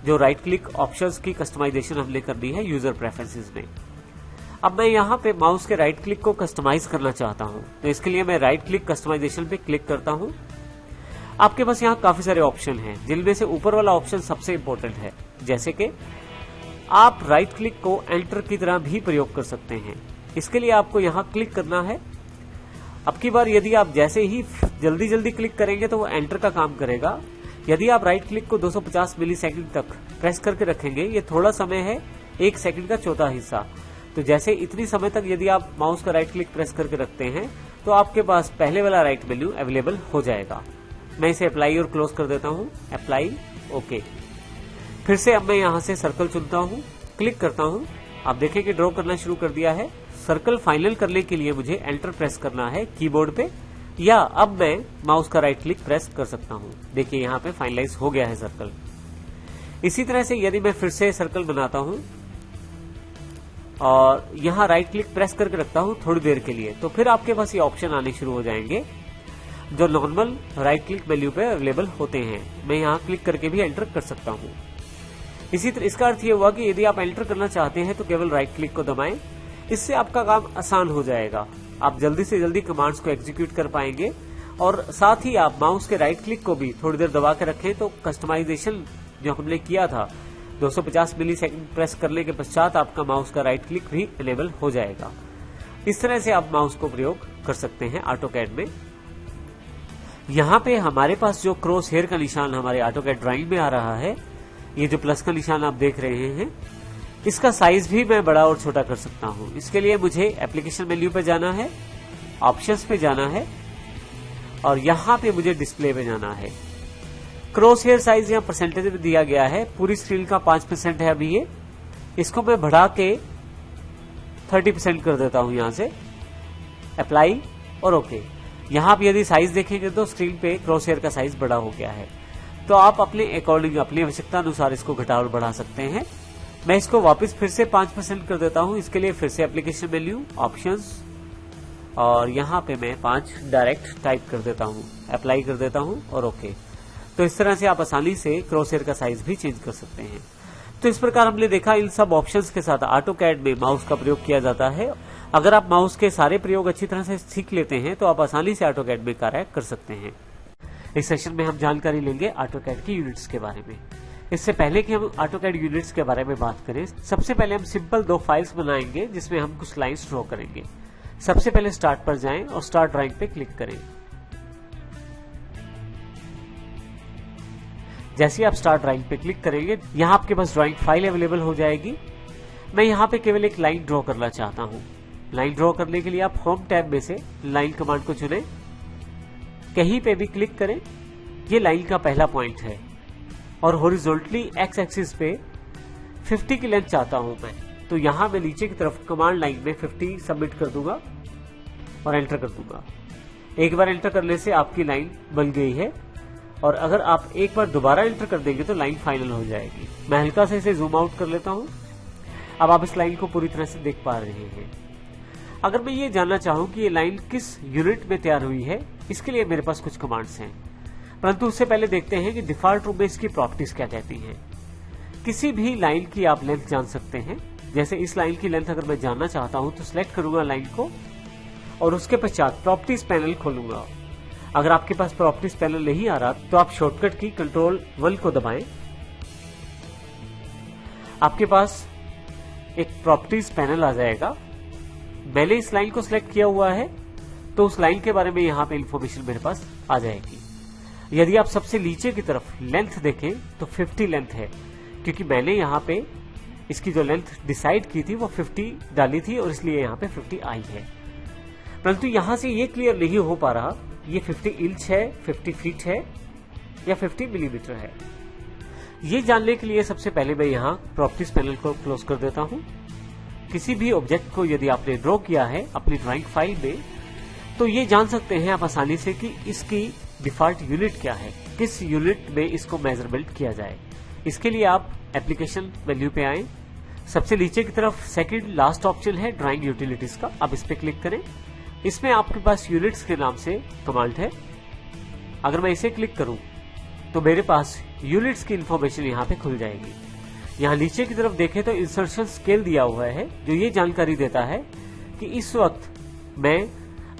S1: जो राइट क्लिक ऑप्शंस की कस्टमाइजेशन हमने करनी है यूजर प्रेफरेंसेस में। अब मैं यहाँ पे माउस के राइट क्लिक को कस्टमाइज करना चाहता हूँ, तो इसके लिए मैं राइट क्लिक कस्टमाइजेशन पे क्लिक करता हूँ। आपके पास यहाँ काफी सारे ऑप्शन हैं, जिनमें से ऊपर वाला ऑप्शन सबसे इंपॉर्टेंट है। जैसे कि आप राइट क्लिक को एंटर की तरह भी प्रयोग कर सकते हैं। इसके लिए आपको यहाँ क्लिक करना है। अब की बार यदि आप जैसे ही जल्दी जल्दी क्लिक करेंगे तो वो एंटर का काम करेगा। यदि आप राइट क्लिक को 250 मिली सेकेंड तक प्रेस करके रखेंगे, ये थोड़ा समय है, 1 सेकंड का चौथा हिस्सा, तो जैसे इतनी समय तक यदि आप माउस का राइट क्लिक प्रेस करके रखते हैं तो आपके पास पहले वाला राइट मेन्यू अवेलेबल हो जाएगा। मैं इसे अप्लाई और क्लोज कर देता हूँ। Apply, okay. फिर से अब मैं यहाँ से सर्कल चुनता हूँ, क्लिक करता हूँ। आप देखें कि ड्रॉ करना शुरू कर दिया है। सर्कल फाइनल करने के लिए मुझे एंटर प्रेस करना है कीबोर्ड पे, या अब मैं माउस का राइट क्लिक प्रेस कर सकता हूँ। देखिए यहाँ पे फाइनलाइज हो गया है सर्कल। इसी तरह से यदि मैं फिर से सर्कल बनाता हूँ और यहाँ राइट क्लिक प्रेस करके रखता हूँ थोड़ी देर के लिए, तो फिर आपके पास ये ऑप्शन आने शुरू हो जाएंगे जो नॉर्मल राइट क्लिक मेन्यू पे अवेलेबल होते हैं। मैं यहाँ क्लिक करके भी एंटर कर सकता हूँ। इसी तरह इसका अर्थ ये हुआ कि यदि आप एंटर करना चाहते हैं तो केवल राइट क्लिक को दबाएं। इससे आपका काम आसान हो जाएगा। आप जल्दी से जल्दी कमांड्स को एग्जीक्यूट कर पाएंगे, और साथ ही आप माउस के राइट क्लिक को भी थोड़ी देर दबा के रखें तो कस्टमाइजेशन जो हमने किया था 250 मिली सेकेंड प्रेस करने के पश्चात आपका माउस का राइट क्लिक भी इनेबल हो जाएगा। इस तरह से आप माउस को प्रयोग कर सकते हैं ऑटोकैड में। यहाँ पे हमारे पास जो क्रॉस हेयर का निशान हमारे ऑटोकैड ड्राइंग में आ रहा है, ये जो प्लस का निशान आप देख रहे हैं, इसका साइज भी मैं बड़ा और छोटा कर सकता हूँ। इसके लिए मुझे एप्लीकेशन मेन्यू पे जाना है, ऑप्शंस पे जाना है, और यहाँ पे मुझे डिस्प्ले पे जाना है। क्रॉस हेयर साइज यहाँ परसेंटेज में दिया गया है, पूरी स्क्रीन का 5% है अभी ये। इसको मैं बढ़ा के 30% कर देता हूँ यहाँ से। अप्लाई और ओके। यहाँ आप यदि साइज देखेंगे तो स्क्रीन पे क्रॉस हेयर का साइज बड़ा हो गया है। तो आप अपने अकॉर्डिंग, अपनी आवश्यकता अनुसार इसको घटा और बढ़ा सकते हैं। मैं इसको वापस फिर से 5% कर देता हूँ। इसके लिए फिर से एप्लीकेशन मेन्यू, ऑप्शंस, और यहाँ पे मैं 5 डायरेक्ट टाइप कर देता हूँ। अप्लाई कर देता हूँ और ओके। तो इस तरह से आप आसानी से क्रॉस हेयर का साइज भी चेंज कर सकते हैं। तो इस प्रकार हमने देखा इन सब ऑप्शंस के साथ ऑटोकैड में माउस का प्रयोग किया जाता है। अगर आप माउस के सारे प्रयोग अच्छी तरह से सीख लेते हैं तो आप आसानी से ऑटोकैड में कार्य कर सकते हैं। इस सेशन में हम जानकारी लेंगे ऑटोकैड की यूनिट्स के बारे में। इससे पहले कि हम AutoCAD यूनिट्स के बारे में बात करें, सबसे पहले हम सिंपल 2 फाइल्स बनाएंगे जिसमें हम कुछ लाइंस ड्रॉ करेंगे। सबसे पहले स्टार्ट पर जाएं और स्टार्ट ड्राइंग पे क्लिक करें। जैसे ही आप स्टार्ट ड्राइंग पे क्लिक करेंगे, यहाँ आपके पास ड्राइंग फाइल अवेलेबल हो जाएगी। मैं यहाँ पे केवल एक लाइन ड्रॉ करना चाहता हूँ। लाइन ड्रॉ करने के लिए आप होम टैब में से लाइन कमांड को चुनें, कहीं पे भी क्लिक करें। ये लाइन का पहला पॉइंट है और हॉरिजॉन्टली एक्स एक्सिस पे 50 की लेंथ चाहता हूं मैं, तो यहां मैं नीचे की तरफ कमांड लाइन में 50 सबमिट कर दूंगा और एंटर कर दूंगा। एक बार एंटर करने से आपकी लाइन बन गई है और अगर आप एक बार दोबारा एंटर कर देंगे तो लाइन फाइनल हो जाएगी। मैं हल्का से इसे जूम आउट कर लेता हूं। अब आप इस लाइन को पूरी तरह से देख पा रहे हैं। अगर मैं ये जानना चाहूं कि ये लाइन किस यूनिट में तैयार हुई है, इसके लिए मेरे पास कुछ कमांड्स हैं, परंतु उससे पहले देखते हैं कि डिफॉल्ट रूप में इसकी प्रॉपर्टीज क्या कहती हैं। किसी भी लाइन की आप लेंथ जान सकते हैं। जैसे इस लाइन की लेंथ अगर मैं जानना चाहता हूं तो सिलेक्ट करूंगा लाइन को और उसके पश्चात प्रॉपर्टीज पैनल खोलूंगा। अगर आपके पास प्रॉपर्टीज पैनल नहीं आ रहा तो आप शॉर्टकट की Ctrl+1 को दबाएं। आपके पास एक प्रॉपर्टीज पैनल आ जाएगा। मैंने इस लाइन को सिलेक्ट किया हुआ है तो उस लाइन के बारे में यहाँ पे इंफॉर्मेशन मेरे पास आ जाएगी। यदि आप सबसे नीचे की तरफ लेंथ देखें तो 50 लेंथ है, क्योंकि मैंने यहाँ पे इसकी जो लेंथ डिसाइड की थी वो 50 डाली थी और इसलिए यहाँ पे 50 आई है। परंतु यहाँ से ये क्लियर नहीं हो पा रहा ये 50 इंच है, 50 फीट है या 50 मिलीमीटर है। ये जानने के लिए सबसे पहले मैं यहाँ प्रॉपर्टीज पैनल को क्लोज कर देता हूँ। किसी भी ऑब्जेक्ट को यदि आपने ड्रॉ किया है अपनी ड्राइंग फाइल में, तो ये जान सकते हैं आप आसानी से कि इसकी डिफॉल्ट यूनिट क्या है, किस यूनिट में इसको मेजरमेंट किया जाए। इसके लिए आप एप्लीकेशन मेन्यू पे आए, सबसे नीचे की तरफ सेकंड लास्ट ऑप्शन है ड्राइंग यूटिलिटीज का, आप इस पे क्लिक करें। इसमें आपके पास यूनिट्स के नाम से कमांड है। अगर मैं इसे क्लिक करूं तो मेरे पास यूनिट्स की इंफॉर्मेशन यहाँ पे खुल जाएगी। यहाँ नीचे की तरफ देखें तो इंसर्शन स्केल दिया हुआ है, जो ये जानकारी देता है कि इस वक्त मैं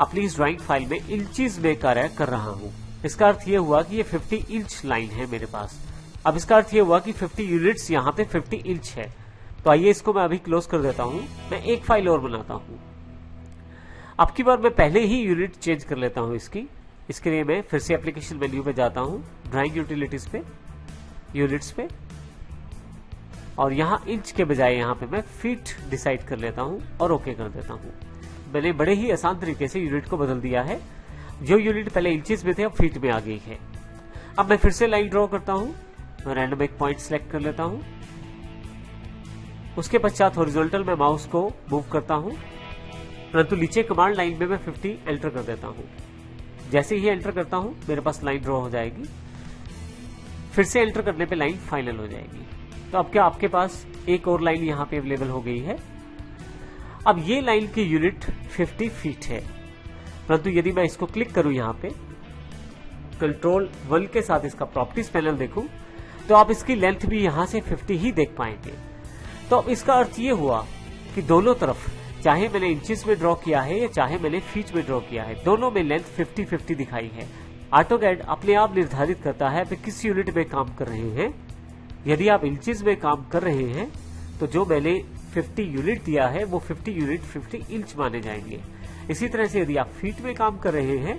S1: अपनी इस ड्राइंग फाइल में इंचीज में कार्य कर रहा हूँ। इसका अर्थ ये हुआ कि ये 50 इंच लाइन है मेरे पास। अब इसका अर्थ ये हुआ कि 50 यूनिट्स यहाँ पे 50 इंच है। तो आइए इसको मैं अभी क्लोज कर देता हूँ। मैं एक फाइल और बनाता हूँ। अब की बार मैं पहले ही यूनिट चेंज कर लेता हूँ इसकी। इसके लिए मैं फिर से एप्लीकेशन मेन्यू पे जाता हूँ, ड्राइंग यूटिलिटीज पे, यूनिट्स पे, और यहाँ इंच के बजाय यहाँ पे मैं फीट डिसाइड कर लेता हूँ और ओके कर देता हूँ। मैंने बड़े ही आसान तरीके से यूनिट को बदल दिया है। जो यूनिट पहले इंचेस में थे अब फीट में आ गई है। अब मैं फिर से लाइन ड्रॉ करता हूँ, रैंडम एक पॉइंट सिलेक्ट कर लेता हूँ। उसके पश्चात हॉरिजॉन्टल में माउस को मूव करता हूँ, परंतु नीचे कमांड लाइन में मैं 50 एंटर कर देता हूँ। जैसे ही एंटर करता हूँ मेरे पास लाइन ड्रॉ हो जाएगी। फिर से एंटर करने पे लाइन फाइनल हो जाएगी। तो अब क्या आपके पास एक और लाइन यहाँ पे अवेलेबल हो गई है। अब ये लाइन की यूनिट 50 फीट है, परंतु यदि मैं इसको क्लिक करूं यहाँ पे Ctrl+1 के साथ इसका प्रॉपर्टीज पैनल देखूं तो आप इसकी लेंथ भी यहाँ से 50 ही देख पाएंगे। तो अब इसका अर्थ ये हुआ कि दोनों तरफ, चाहे मैंने इंचेस में ड्रॉ किया है या चाहे मैंने फीट में ड्रॉ किया है, दोनों में लेंथ 50-50 दिखाई है। AutoCAD अपने आप निर्धारित करता है कि किस यूनिट में काम कर रहे हैं। यदि आप इंचेस में काम कर रहे हैं तो जो मैंने 50 यूनिट दिया है वो 50 यूनिट 50 इंच माने जाएंगे। इसी तरह से यदि आप फीट में काम कर रहे हैं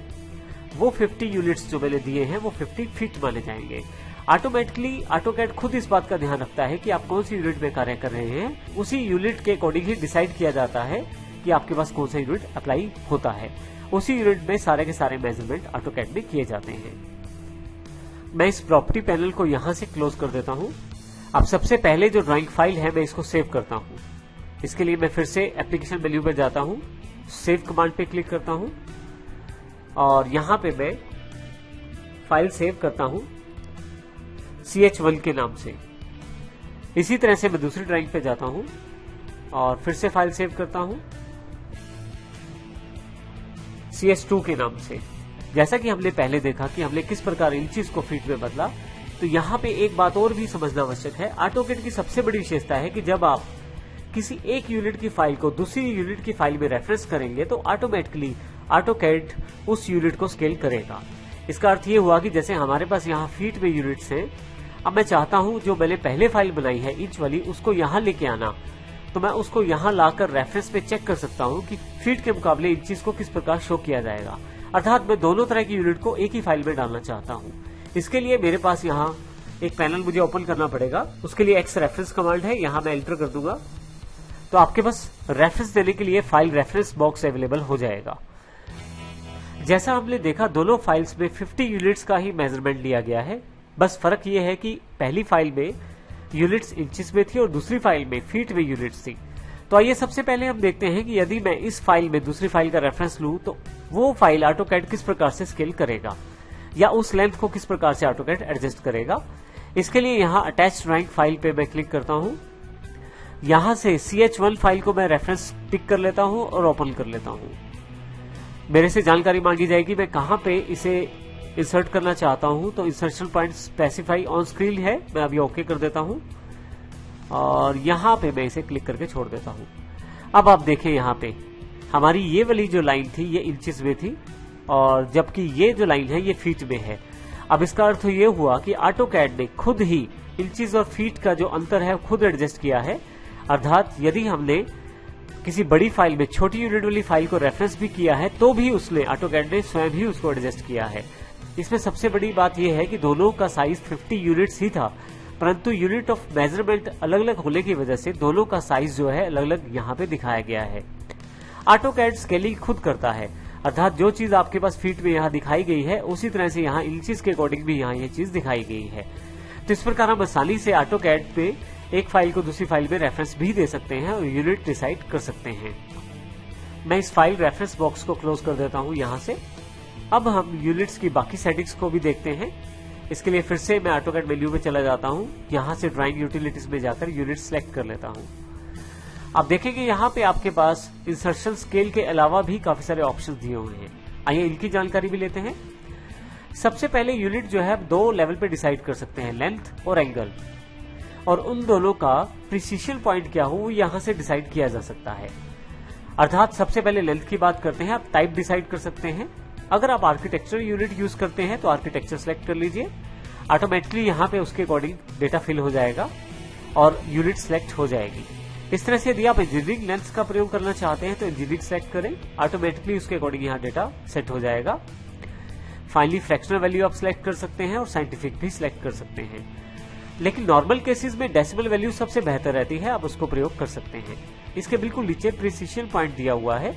S1: वो 50 यूनिट्स जो मैंने दिए हैं वो 50 फीट माने जाएंगे। ऑटोमेटिकली AutoCAD खुद इस बात का ध्यान रखता है कि आप कौन सी यूनिट में कार्य कर रहे हैं। उसी यूनिट के अकॉर्डिंग ही डिसाइड किया जाता है कि आपके पास कौन सा यूनिट अप्लाई होता है। उसी यूनिट में सारे के सारे मेजरमेंट AutoCAD में किए जाते हैं। मैं इस प्रॉपर्टी पैनल को यहां से क्लोज कर देता हूं। अब सबसे पहले जो ड्राइंग फाइल है मैं इसको सेव करता हूं। इसके लिए मैं फिर से एप्लीकेशन मेन्यू पर जाता हूं, सेव कमांड पे क्लिक करता हूं और यहां पे मैं फाइल सेव करता हूं ch1 के नाम से। इसी तरह से मैं दूसरी ड्राइंग पे जाता हूं और फिर से फाइल सेव करता हूं ch2 के नाम से। जैसा कि हमने पहले देखा कि हमने किस प्रकार इंचेस को फीट में बदला, तो यहाँ पे एक बात और भी समझना आवश्यक है। AutoCAD की सबसे बड़ी विशेषता है कि जब आप किसी एक यूनिट की फाइल को दूसरी यूनिट की फाइल में रेफरेंस करेंगे तो ऑटोमेटिकली AutoCAD उस यूनिट को स्केल करेगा। इसका अर्थ ये हुआ कि जैसे हमारे पास यहाँ फीट में यूनिट्स हैं, अब मैं चाहता हूं जो मैंने पहले फाइल बनाई है इंच वाली उसको यहां लेके आना, तो मैं उसको यहां लाकर रेफरेंस पे चेक कर सकता हूं कि फीट के मुकाबले इंचेस को किस प्रकार शो किया जाएगा। अर्थात मैं दोनों तरह की यूनिट को एक ही फाइल में डालना चाहता हूं। इसके लिए मेरे पास यहाँ एक पैनल मुझे ओपन करना पड़ेगा। उसके लिए एक्स रेफरेंस कमांड है, यहां मैं एंटर कर दूंगा तो आपके पास रेफरेंस देने के लिए फाइल रेफरेंस बॉक्स अवेलेबल हो जाएगा। जैसा हमने देखा दोनों फाइल्स में 50 यूनिट्स का ही मेजरमेंट लिया गया है। बस फर्क यह है कि पहली फाइल में यूनिट्स इंचेस में थी और दूसरी फाइल में फीट में यूनिट्स थी। तो आइए सबसे पहले हम देखते हैं कि यदि मैं इस फाइल में दूसरी फाइल का रेफरेंस लूं तो वो फाइल ऑटोकैड किस प्रकार से स्केल करेगा या उस लेंथ को किस प्रकार से ऑटोकैड एडजस्ट करेगा। इसके लिए यहाँ अटैच ड्राइंग फाइल पे मैं क्लिक करता हूँ। यहां से ch1 फाइल को मैं रेफरेंस पिक कर लेता हूं और ओपन कर लेता हूं। मेरे से जानकारी मांगी जाएगी मैं कहां पे इसे इंसर्ट करना चाहता हूं, तो insertion point specify on screen है, मैं अभी ओके कर देता हूं और यहां पे मैं इसे क्लिक करके छोड़ देता हूं। अब आप देखें यहां पे हमारी ये वाली जो लाइन थी ये इंचेस में थी और जबकि ये जो लाइन है ये फीट में है। अब इसका अर्थ ये हुआ कि ऑटोकैड ने खुद ही इंचेस और फीट का जो अंतर है खुद एडजस्ट किया है। अर्थात यदि हमने किसी बड़ी फाइल में छोटी यूनिट वाली फाइल को रेफरेंस भी किया है तो भी उसने ऑटोकैड ने स्वयं ही उसको एडजस्ट किया है। इसमें सबसे बड़ी बात यह है कि दोनों का साइज 50 यूनिट्स ही था, परंतु यूनिट ऑफ मेजरमेंट अलग अलग होने की वजह से दोनों का साइज जो है अलग अलग यहाँ पे दिखाया गया है। ऑटोकैड स्केलिंग खुद करता है, अर्थात जो चीज आपके पास फीट में यहाँ दिखाई गई है उसी तरह से यहाँ इंचेस के अकॉर्डिंग भी यहाँ ये चीज दिखाई गई है। तो इस प्रकार हम आसानी से ऑटोकैड पे एक फाइल को दूसरी फाइल में रेफरेंस भी दे सकते हैं और यूनिट डिसाइड कर सकते हैं। मैं इस फाइल रेफरेंस बॉक्स को क्लोज कर देता हूं यहां से। अब हम यूनिट्स की बाकी सेटिंग्स को भी देखते हैं। इसके लिए फिर से मैं ऑटोकैड मेन्यू में चला जाता हूं, यहां से ड्राइंग यूटिलिटीज में जाकर यूनिट सेलेक्ट कर लेता हूं। आप देखेंगे यहाँ पे आपके पास इंसर्शन स्केल के अलावा भी काफी सारे ऑप्शन दिए हुए हैं। आइए इनकी जानकारी भी लेते हैं। सबसे पहले यूनिट जो है दो लेवल पे डिसाइड कर सकते हैं, लेंथ और एंगल, और उन दोनों का प्रिसीशन पॉइंट क्या हो वो यहां से डिसाइड किया जा सकता है। अर्थात सबसे पहले लेंथ की बात करते हैं, आप टाइप डिसाइड कर सकते हैं। अगर आप आर्किटेक्चर यूनिट यूज करते हैं तो आर्किटेक्चर सेलेक्ट कर लीजिए, ऑटोमेटिकली यहाँ पे उसके अकॉर्डिंग डेटा फिल हो जाएगा और यूनिट सेलेक्ट हो जाएगी। इस तरह से यदि आप इंजीनियरिंग लेंथ का प्रयोग करना चाहते हैं तो इंजीनियरिंग सेलेक्ट करें, ऑटोमेटिकली उसके अकॉर्डिंग यहाँ डेटा सेट हो जाएगा। फाइनली फ्रैक्शनल वैल्यू आप सिलेक्ट कर सकते हैं और साइंटिफिक भी सिलेक्ट कर सकते हैं, लेकिन नॉर्मल केसेस में डेसिमल वैल्यू सबसे बेहतर रहती है, आप उसको प्रयोग कर सकते हैं। इसके बिल्कुल नीचे प्रिसीशन पॉइंट दिया हुआ है,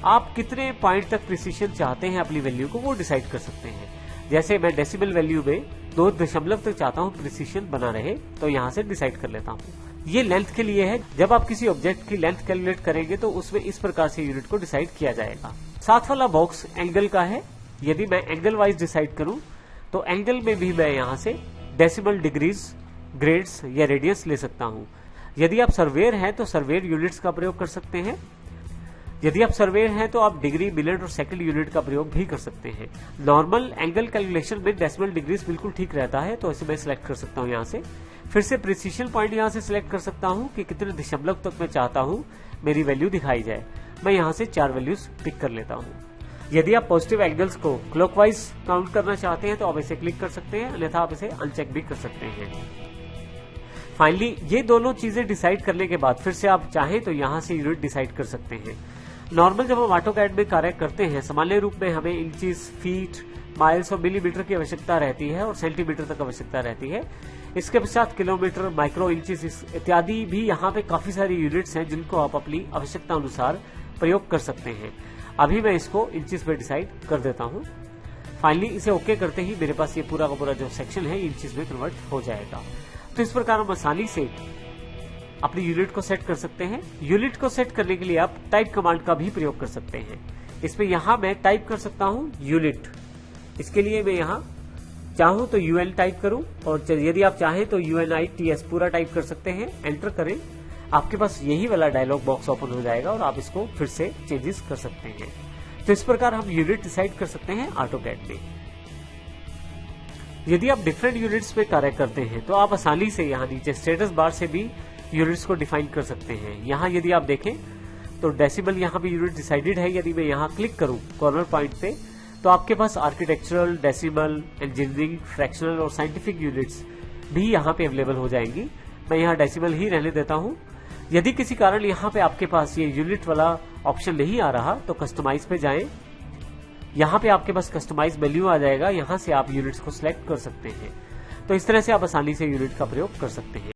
S1: आप कितने पॉइंट तक प्रिसीशन चाहते हैं अपनी वैल्यू को वो डिसाइड कर सकते हैं। जैसे मैं डेसिमल वैल्यू में 2 दशमलव तक चाहता हूँ प्रिसीशन बना रहे, तो यहाँ से डिसाइड कर लेता हूँ। ये लेंथ के लिए है, जब आप किसी ऑब्जेक्ट की लेंथ कैलकुलेट करेंगे तो उसमें इस प्रकार से यूनिट को डिसाइड किया जाएगा। साथ वाला बॉक्स एंगल का है, यदि मैं एंगल वाइज डिसाइड करूं तो एंगल में भी मैं यहाँ से डेसिमल, डिग्रीज, ग्रेड्स या रेडियस ले सकता हूं। यदि आप सर्वेयर हैं तो सर्वेयर यूनिट्स का प्रयोग कर सकते हैं। यदि आप सर्वेयर हैं तो आप डिग्री, मिनट और सेकंड यूनिट का प्रयोग भी कर सकते हैं। नॉर्मल एंगल कैलकुलेशन में डेसिमल, डिग्रीज बिल्कुल ठीक रहता है, तो इसे मैं सिलेक्ट कर सकता हूं। यहाँ से फिर से प्रिसीशन पॉइंट यहाँ से सिलेक्ट कर सकता हूं कि कितने दशमलव तक मैं चाहता हूं मेरी वैल्यू दिखाई जाए। मैं यहाँ से 4 वैल्यूज पिक कर लेता हूँ। यदि आप पॉजिटिव एंगल्स को क्लॉकवाइज काउंट करना चाहते हैं तो आप इसे क्लिक कर सकते हैं, अन्यथा आप इसे अनचेक भी कर सकते हैं। फाइनली ये दोनों चीजें डिसाइड करने के बाद फिर से आप चाहें तो यहाँ से यूनिट डिसाइड कर सकते हैं। नॉर्मल जब हम ऑटोकैड में कार्य करते हैं सामान्य रूप में हमें इंचेस, फीट, माइल्स और मिलीमीटर की आवश्यकता रहती है और सेंटीमीटर तक आवश्यकता रहती है। इसके पश्चात किलोमीटर, माइक्रो, इंचेस इत्यादि भी यहाँ पे काफी सारी यूनिट्स हैं जिनको आप अपनी आवश्यकता अनुसार प्रयोग कर सकते हैं। अभी मैं इसको इंचेस में डिसाइड कर देता हूँ। फाइनली इसे ओके करते ही मेरे पास ये पूरा का पूरा जो सेक्शन है इंचेस में कन्वर्ट हो जाएगा। तो इस प्रकार हम आसानी से अपनी यूनिट को सेट कर सकते हैं। यूनिट को सेट करने के लिए आप टाइप कमांड का भी प्रयोग कर सकते हैं। इसमें यहाँ मैं टाइप कर सकता हूँ यूनिट। इसके लिए मैं यहाँ चाहूं तो UN टाइप करूं और यदि आप चाहें तो UNITS पूरा टाइप कर सकते हैं। एंटर करें, आपके पास यही वाला डायलॉग बॉक्स ओपन हो जाएगा और आप इसको फिर से चेंजेस कर सकते हैं। तो इस प्रकार हम यूनिट डिसाइड कर सकते हैं ऑटोकैड में। यदि आप डिफरेंट यूनिट्स पे कार्य करते हैं तो आप आसानी से यहाँ नीचे स्टेटस बार से भी यूनिट्स को डिफाइन कर सकते हैं। यहाँ यदि आप देखें तो डेसिमल यहाँ पे यूनिट डिसाइडेड है। यदि मैं यहाँ क्लिक करूँ कॉर्नर पॉइंट पे तो आपके पास आर्किटेक्चरल, डेसिमल, इंजीनियरिंग, फ्रैक्शनल और साइंटिफिक यूनिट्स भी यहाँ पे अवेलेबल हो जाएंगी। मैं यहाँ डेसिमल ही रहने देता हूँ। यदि किसी कारण यहाँ पे आपके पास ये यूनिट वाला ऑप्शन नहीं आ रहा तो कस्टमाइज पे जाएं। यहाँ पे आपके पास कस्टमाइज वैल्यू आ जाएगा, यहाँ से आप यूनिट्स को सिलेक्ट कर सकते हैं। तो इस तरह से आप आसानी से यूनिट का प्रयोग कर सकते हैं।